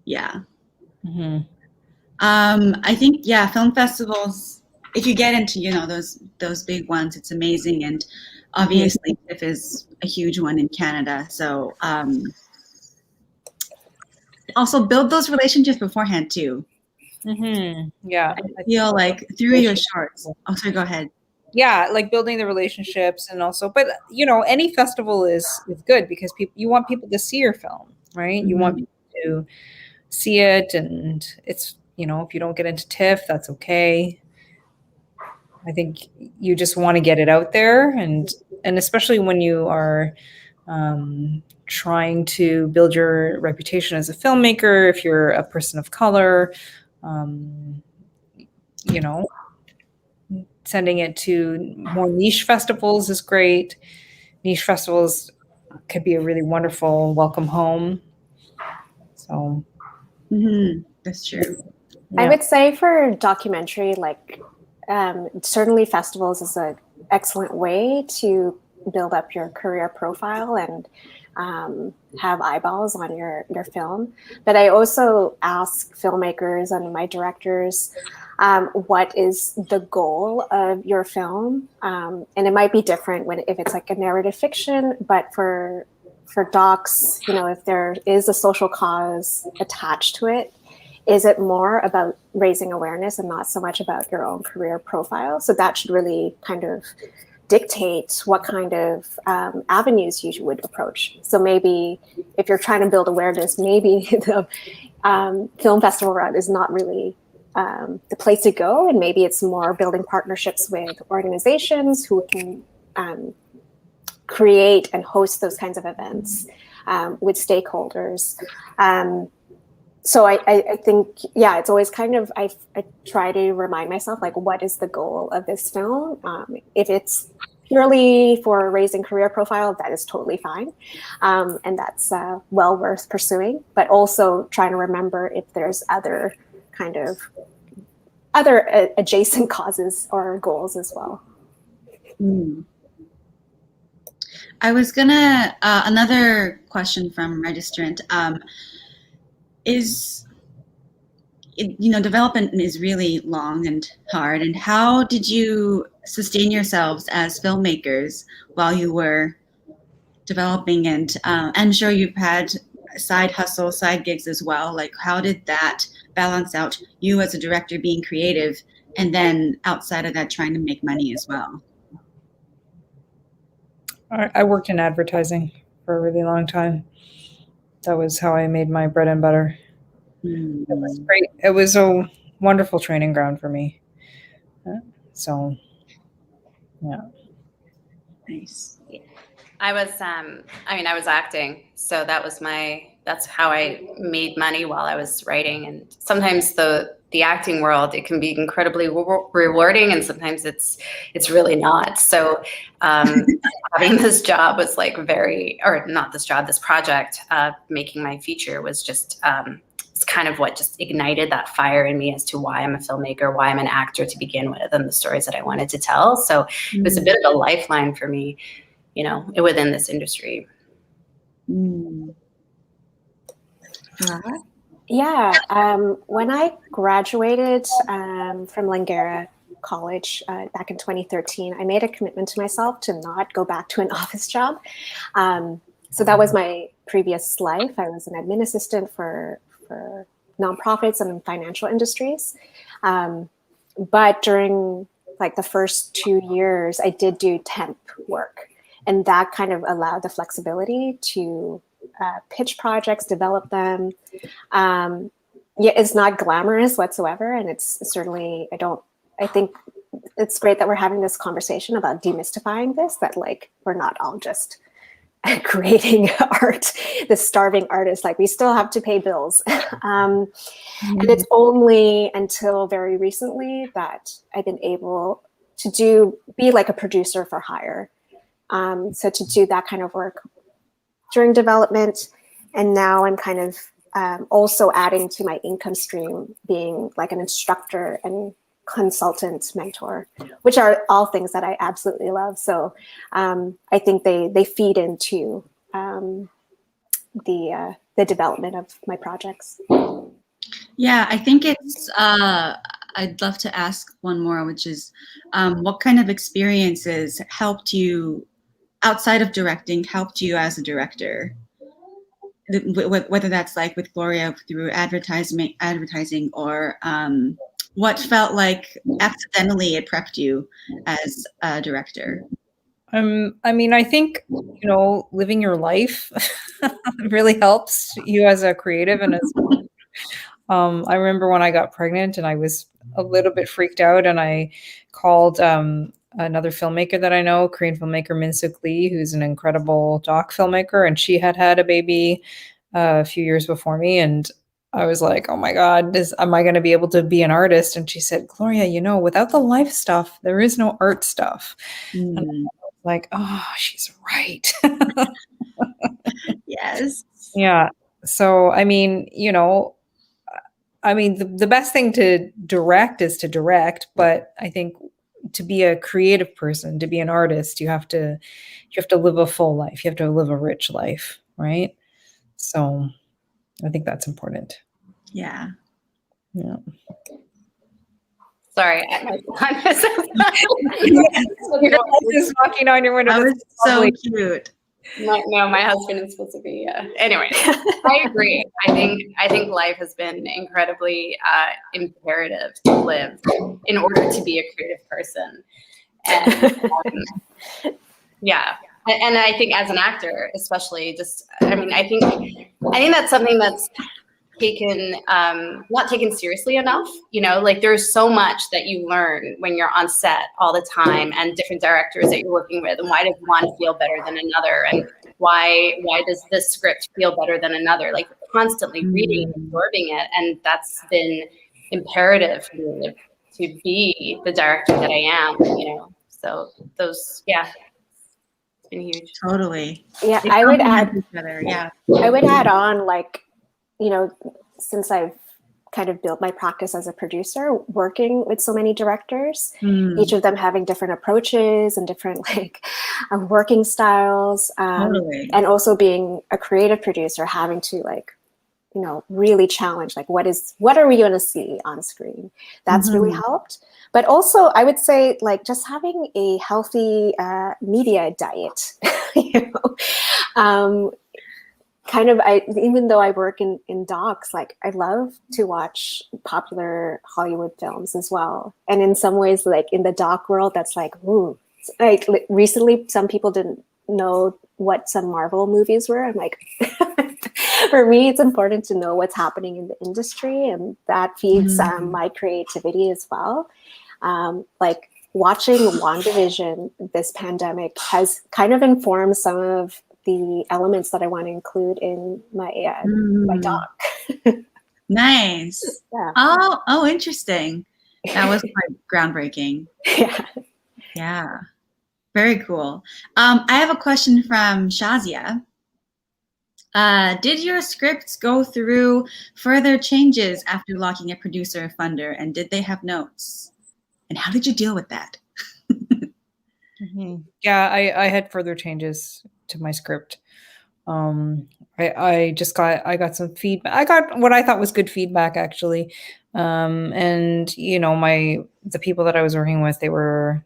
Yeah. Mm-hmm. I think, film festivals, if you get into, those big ones, it's amazing. And obviously TIFF is a huge one in Canada. So also build those relationships beforehand too. Yeah. I feel like through your shorts. Oh, sorry, go ahead. Yeah, like building the relationships, and also, but any festival is good because you want people to see your film, right? You want people to see it, and it's, if you don't get into TIFF, that's okay. I think you just want to get it out there, and especially when you are trying to build your reputation as a filmmaker, if you're a person of color, sending it to more niche festivals is great. Niche festivals could be a really wonderful welcome home. So that's true. I Yeah. would say for documentary, like certainly festivals is an excellent way to build up your career profile and have eyeballs on your film. But I also ask filmmakers and my directors, what is the goal of your film? And it might be different if it's like a narrative fiction, but for docs, if there is a social cause attached to it, is it more about raising awareness and not so much about your own career profile? So that should really kind of dictate what kind of avenues you would approach. So maybe if you're trying to build awareness, maybe the film festival route is not really the place to go. And maybe it's more building partnerships with organizations who can create and host those kinds of events with stakeholders. So I think, yeah, it's always kind of, I try to remind myself, like, what is the goal of this film? If it's purely for raising career profile, that is totally fine. And that's well worth pursuing, but also trying to remember if there's other kind of adjacent causes or goals as well. I was gonna, another question from registrant, development is really long and hard. And how did you sustain yourselves as filmmakers while you were developing? And I'm sure you've had side hustle, side gigs as well. Like, how did that balance out you as a director being creative, and then outside of that trying to make money as well? I worked in advertising for a really long time. That was how I made my bread and butter. It was great. It was a wonderful training ground for me. So, yeah. Nice. I was acting. So that's how I made money while I was writing. And sometimes the acting world, it can be incredibly rewarding, and sometimes it's really not. So having this job was like this project, making my feature was just, it's kind of what just ignited that fire in me as to why I'm a filmmaker, why I'm an actor to begin with, and the stories that I wanted to tell. So it was a bit of a lifeline for me, within this industry. Yeah, when I graduated from Langara College back in 2013, I made a commitment to myself to not go back to an office job. So that was my previous life. I was an admin assistant for nonprofits and financial industries. But during like the first 2 years, I did do temp work, and that kind of allowed the flexibility to pitch projects, develop them. Yeah, it's not glamorous whatsoever, and it's certainly, I think it's great that we're having this conversation about demystifying this, that like we're not all just creating art, the starving artist, like we still have to pay bills. And it's only until very recently that I've been able to be like a producer for hire. So to do that kind of work during development, and now I'm kind of also adding to my income stream, being like an instructor and consultant mentor, which are all things that I absolutely love. So I think they feed into the development of my projects. Yeah, I think it's, I'd love to ask one more, which is what kind of experiences helped you outside of directing, helped you as a director? Whether that's like with Gloria through advertising, or what felt like accidentally it prepped you as a director? I mean, I think, living your life really helps you as a creative. And as I remember when I got pregnant and I was a little bit freaked out, and I called another filmmaker that I know, Korean filmmaker Min Suk Lee, who's an incredible doc filmmaker, and she had a baby a few years before me, and I was like, oh my God, am I going to be able to be an artist? And she said, Gloria, without the life stuff, there is no art stuff. And I was like, oh, she's right. Yes. Yeah. So, I mean, I mean, the best thing to direct is to direct, but I think to be a creative person, to be an artist, you have to live a full life. You have to live a rich life, right? So I think that's important. Yeah. Yeah. Sorry, my son is Just walking on your window. That was That's so lovely. cute. my husband is supposed to be. Anyway, I agree. I think life has been incredibly imperative to live in order to be a creative person, and yeah. And I think as an actor, especially, I think that's something that's taken not taken seriously enough. Like there's so much that you learn when you're on set all the time, and different directors that you're working with, and why does one feel better than another, and why does this script feel better than another? Like constantly reading, absorbing it, and that's been imperative for me to be the director that I am. So those, yeah, it's been huge. Totally. Yeah, They I would complement add. each other. Yeah. I would add on, like, since I've kind of built my practice as a producer, working with so many directors, each of them having different approaches and different working styles, Totally. and also being a creative producer, having to really challenge, like, what are we going to see on screen? That's really helped. But also, I would say, like, just having a healthy media diet, even though I work in docs, like, I love to watch popular Hollywood films as well. And in some ways, like, in the doc world, that's like, ooh, like recently, some people didn't know what some Marvel movies were. I'm like, for me, it's important to know what's happening in the industry, and that feeds my creativity as well. Like, watching WandaVision this pandemic has kind of informed some of the elements that I want to include in my my doc. Nice. Yeah. Oh, interesting. That was quite groundbreaking. Yeah. Yeah. Very cool. I have a question from Shazia. Did your scripts go through further changes after locking a producer or funder, and did they have notes? And how did you deal with that? Yeah, I had further changes to my script. I got some feedback. I got what I thought was good feedback, actually. And the people that I was working with, they were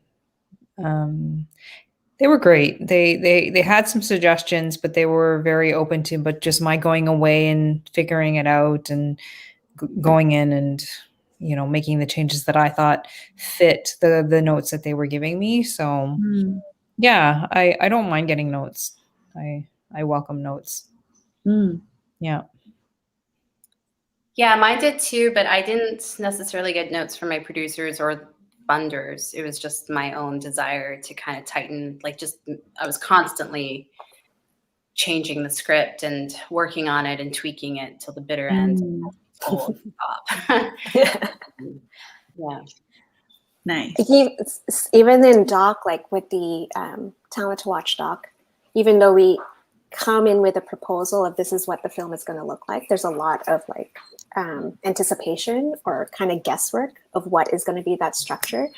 great. They had some suggestions, but they were very open to, but just my going away and figuring it out and going in and making the changes that I thought fit the notes that they were giving me. So yeah, I don't mind getting notes. I welcome notes. Yeah. Yeah, mine did too, but I didn't necessarily get notes from my producers or funders. It was just my own desire to kind of tighten, I was constantly changing the script and working on it and tweaking it till the bitter end. Stop. Yeah. Nice. Even in doc, like with the Talent to Watch doc, even though we come in with a proposal of this is what the film is going to look like, there's a lot of anticipation or kind of guesswork of what is going to be that structure.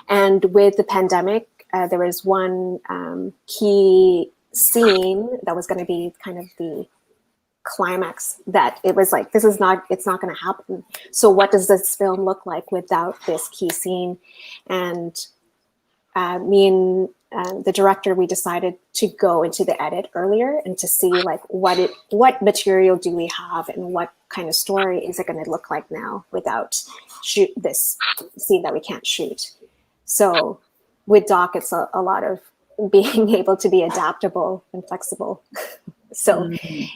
And with the pandemic, there was one key scene that was going to be kind of the climax, that it was like, it's not going to happen. So what does this film look like without this key scene? And me and the director, we decided to go into the edit earlier and to see like what material do we have and what kind of story is it going to look like now without shoot this scene that we can't shoot. So with doc, it's a lot of being able to be adaptable and flexible. So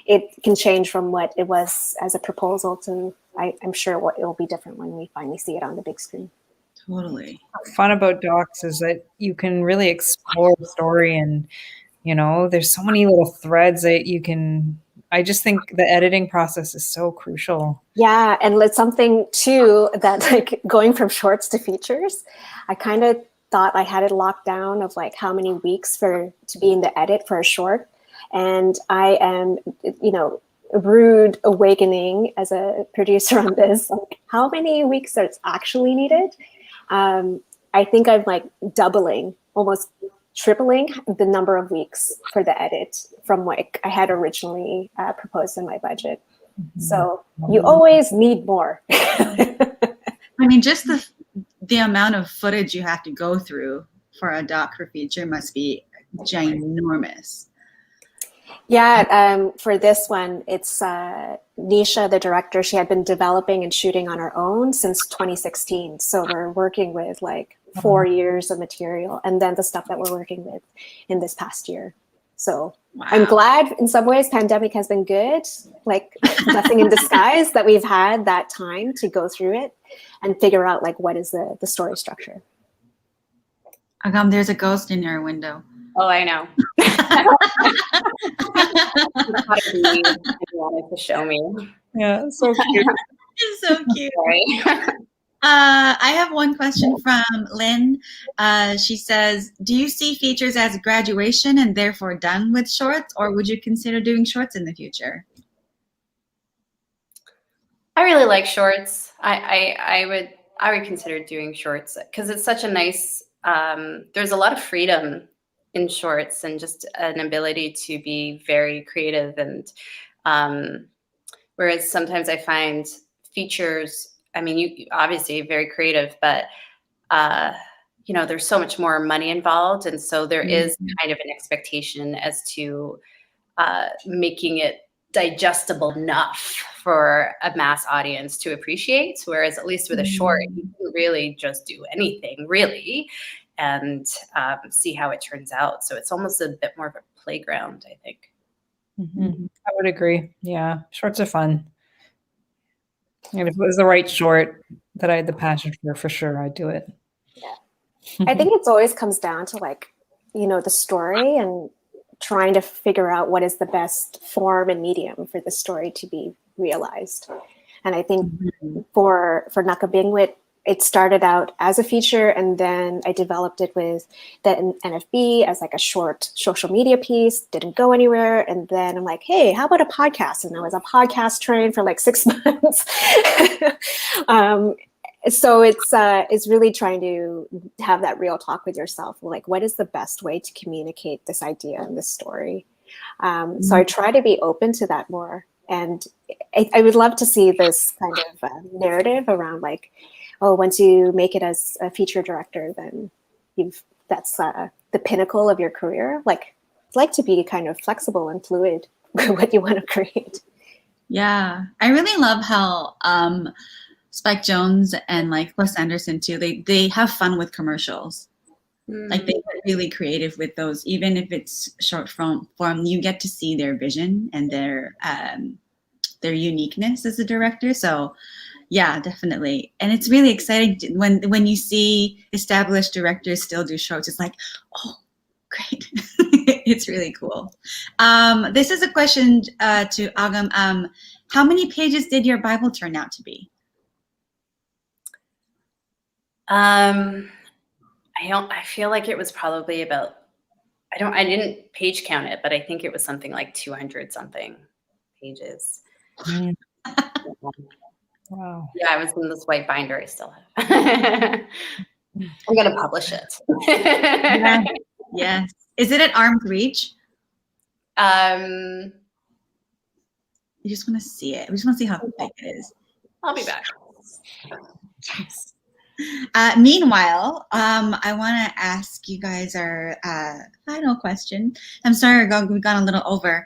it can change from what it was as a proposal to, I'm sure it will be different when we finally see it on the big screen. Totally. What's fun about docs is that you can really explore the story, and there's so many little threads that you can. I just think the editing process is so crucial. Yeah, and it's something too that, like, going from shorts to features, I kind of thought I had it locked down of like how many weeks to be in the edit for a short. And I am, rude awakening as a producer on this. Like, how many weeks are actually needed? I think I'm like doubling, almost tripling the number of weeks for the edit from what I had originally proposed in my budget. So you always need more. I mean, just the amount of footage you have to go through for a doc for feature must be ginormous. Yeah, for this one, it's Nisha, the director. She had been developing and shooting on her own since 2016. So we're working with like 4 years of material, and then the stuff that we're working with in this past year. So Wow. I'm glad in some ways pandemic has been good, like blessing in disguise that we've had that time to go through it and figure out like what is the story structure. Agam, there's a ghost in your window. Oh, I know. You wanted to show me. Yeah, so cute. It's so cute. Sorry. I have one question from Lynn. She says, do you see features as graduation and therefore done with shorts, or would you consider doing shorts in the future? I really like shorts. I would consider doing shorts because it's such a nice. There's a lot of freedom in shorts and just an ability to be very creative, and whereas sometimes I find features. I mean, you obviously very creative, but there's so much more money involved, and so there is kind of an expectation as to making it digestible enough for a mass audience to appreciate. Whereas at least with a short, you can really just do anything, really, and see how it turns out. So it's almost a bit more of a playground, I think. I would agree. Yeah, shorts are fun. And if it was the right short that I had the passion for sure, I'd do it. Yeah. I think it always comes down to like, the story and trying to figure out what is the best form and medium for the story to be realized. And I think for Nakabingwit, it started out as a feature, and then I developed it with the NFB as like a short social media piece, didn't go anywhere. And then I'm like, hey, how about a podcast? And I was a podcast trained for like 6 months. So it's really trying to have that real talk with yourself. Like, what is the best way to communicate this idea and this story? So I try to be open to that more. And I would love to see this kind of narrative around like, oh, once you make it as a feature director, then that's the pinnacle of your career. Like, I'd like to be kind of flexible and fluid with what you want to create. Yeah, I really love how Spike Jonze and like Wes Anderson too, they have fun with commercials. Like they get really creative with those, even if it's short form, you get to see their vision and their uniqueness as a director. So yeah, definitely. And it's really exciting when you see established directors still do shorts. It's like, oh, great. It's really cool. This is a question to Agam. How many pages did your Bible turn out to be? I feel like it was probably about, I didn't page count it, but I think it was something like 200 something pages. Wow. Yeah, I was in this white binder I still have. I'm going to publish it. Yeah. Yes. Is it at arm's reach? You just want to see it. We just want to see how thick it is. I'll be back. Yes. Meanwhile, I want to ask you guys our final question. I'm sorry, we've gone a little over.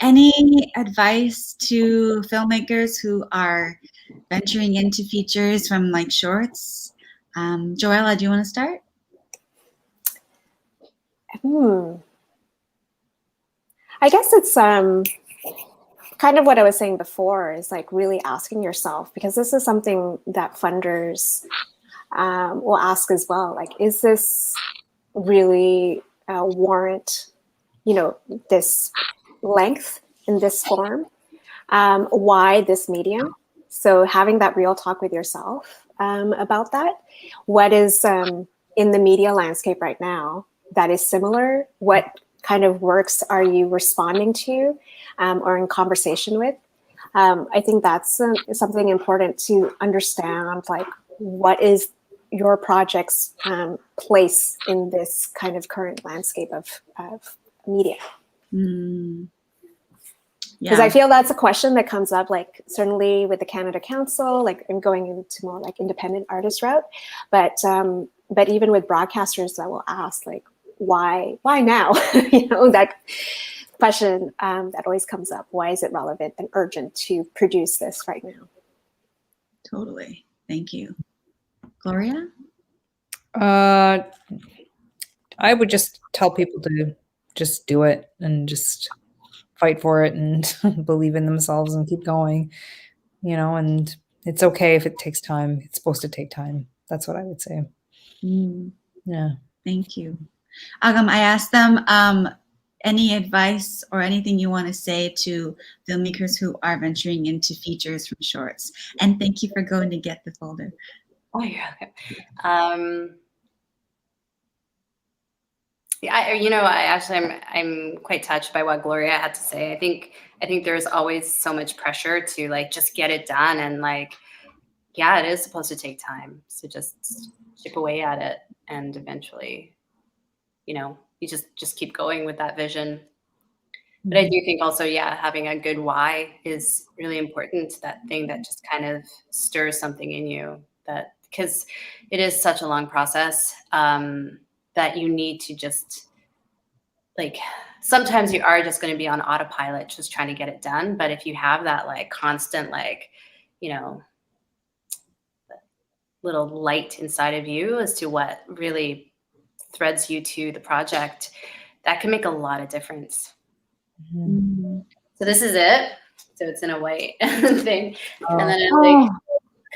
Any advice to filmmakers who are venturing into features from like shorts? Joella, do you want to start? I guess it's kind of what I was saying before, is like really asking yourself, because this is something that funders will ask as well. Like, is this really warrant, this length in this form? Why this medium? So having that real talk with yourself about that. What is in the media landscape right now that is similar? What kind of works are you responding to or in conversation with? I think that's something important to understand, like what is your project's place in this kind of current landscape of media? Because I feel that's a question that comes up, like certainly with the Canada Council, like I'm going into more like independent artist route, but even with broadcasters that will ask like, why now? That question that always comes up. Why is it relevant and urgent to produce this right now? Totally. Thank you. Gloria? I would just tell people to just do it and just fight for it and believe in themselves and keep going, and it's okay if it takes time. It's supposed to take time. That's what I would say. Yeah. Thank you. Agam, I asked them any advice or anything you want to say to filmmakers who are venturing into features from shorts. And thank you for going to get the folder. Oh, yeah. Okay. I'm quite touched by what Gloria had to say. I think there's always so much pressure to like just get it done, and like, yeah, it is supposed to take time. So just chip away at it, and eventually, you just keep going with that vision. But I do think also, having a good why is really important. That thing that just kind of stirs something in you, that because it is such a long process. That you need to just like, sometimes you are just going to be on autopilot, just trying to get it done. But if you have that like constant, like, little light inside of you as to what really threads you to the project, that can make a lot of difference. So this is it. So it's in a white thing. And then it's like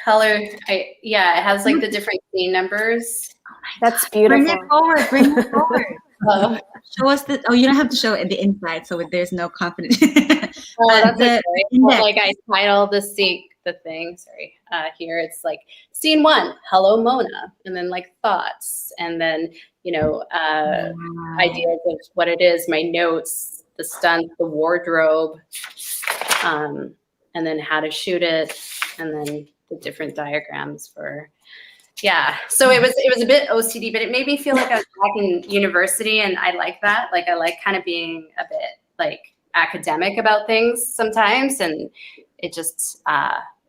color. It has like the different scene numbers. That's beautiful. Bring it forward. Show us the. Oh, you don't have to show it the inside, so there's no confidence. That's okay. Like I titled the thing. Sorry. Here it's like scene 1, hello Mona, and then like thoughts, and then ideas of what it is, my notes, the stunts, the wardrobe, and then how to shoot it, and then the different diagrams for. Yeah, so it was a bit OCD, but it made me feel like I was back in university, and I like that. Like I like kind of being a bit like academic about things sometimes, and it just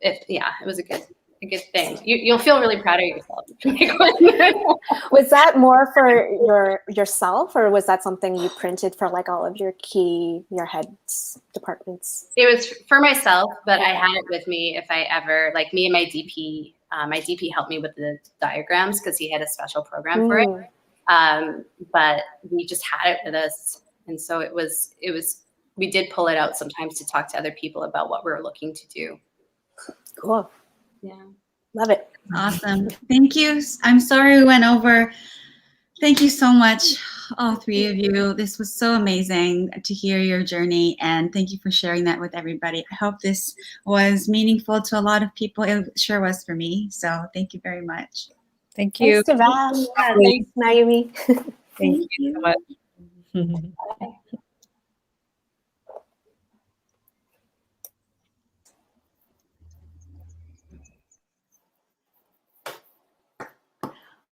it was a good thing. You'll feel really proud of yourself. Was that more for yourself, or was that something you printed for like all of your heads departments? It was for myself, but I had it with me if I ever, like me and my DP. My DP helped me with the diagrams because he had a special program for it. But we just had it with us. And so it was, we did pull it out sometimes to talk to other people about what we were looking to do. Cool. Yeah. Love it. Awesome. Thank you. I'm sorry we went over. Thank you so much, all three of you. This was so amazing to hear your journey, and thank you for sharing that with everybody. I hope this was meaningful to a lot of people. It sure was for me. So thank you very much. Thank you. Thanks, Devash. Thanks, Naomi. Thank you so much.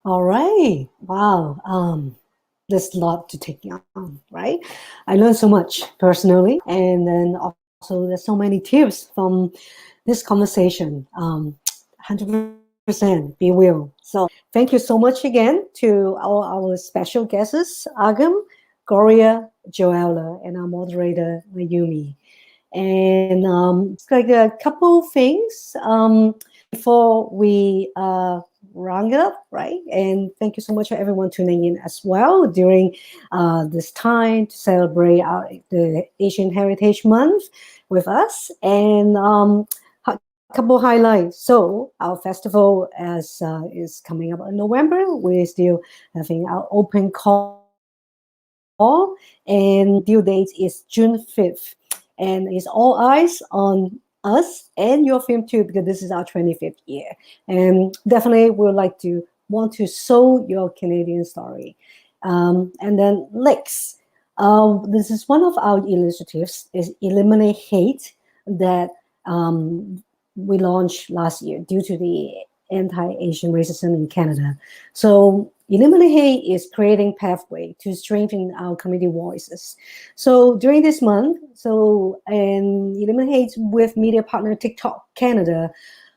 All right. Wow. There's a lot to take on, right? I learned so much personally, and then also there's so many tips from this conversation. 100% be real. So thank you so much again to our special guests, Agam, Gloria, Joella, and our moderator, Mayumi. And it's like a couple things before we round it up, right? And thank you so much for everyone tuning in as well during this time to celebrate the Asian Heritage Month with us. And a couple highlights. So our festival is coming up in November. We're still having our open call, and due date is June 5th. And it's all eyes on us and your film too, because this is our 25th year. And definitely we would like to want to show your Canadian story. And then Lex, This is one of our initiatives, is Eliminate Hate, that we launched last year due to the anti-Asian racism in Canada. So Eliminate Hate is creating pathway to strengthen our community voices. So during this month, and Eliminate Hate with media partner TikTok Canada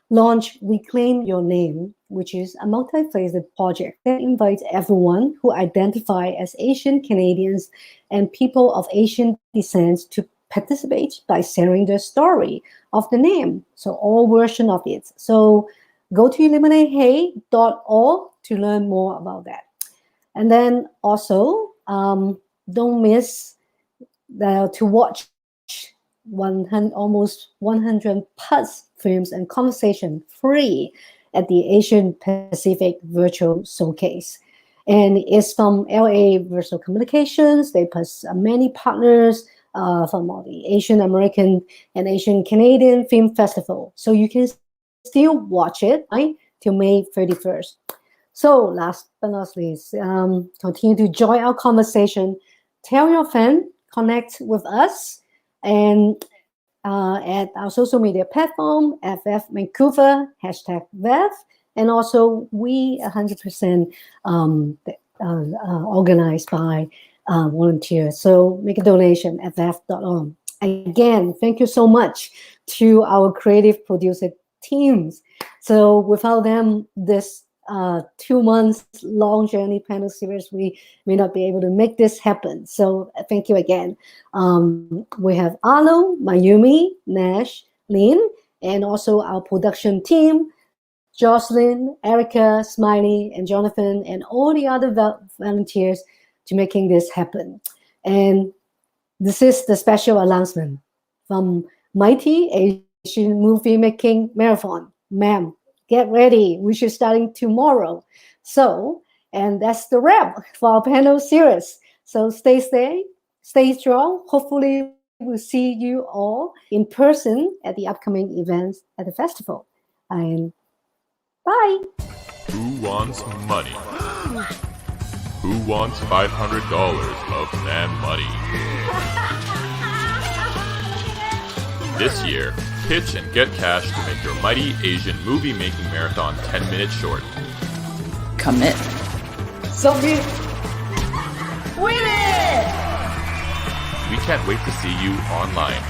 launch Reclaim Your Name, which is a multi-phased project that invites everyone who identify as Asian Canadians and people of Asian descent to participate by sharing their story of the name. So all version of it. So go to eliminatehate.org to learn more about that. And then also, don't miss to watch almost 100 plus films and conversation free at the Asian Pacific Virtual Showcase. And it's from LA Virtual Communications. They plus many partners from all the Asian American and Asian Canadian Film Festival. So you can still watch it, right, till May 31st. So last but not least, continue to join our conversation. Tell your friend, connect with us, and at our social media platform, FF Vancouver, #VEF, and also we 100% organized by volunteers. So make a donation at VEF.org. Again, thank you so much to our creative producer teams. So without them, this 2 months long journey panel series, we may not be able to make this happen. So thank you again. We have Arlo, Mayumi, Nash, Lynn, and also our production team, Jocelyn, Erica, Smiley, and Jonathan, and all the other volunteers to making this happen. And this is the special announcement from Mighty Asian Movie Making Marathon. Ma'am, get ready. We should starting tomorrow. So, and that's the wrap for our panel series. So stay strong. Hopefully we'll see you all in person at the upcoming events at the festival. And bye. Who wants money? Who wants $500 of man money? This year, pitch and get cash to make your Mighty Asian Movie Making Marathon 10 minutes short. Commit. Submit. Win it! We can't wait to see you online.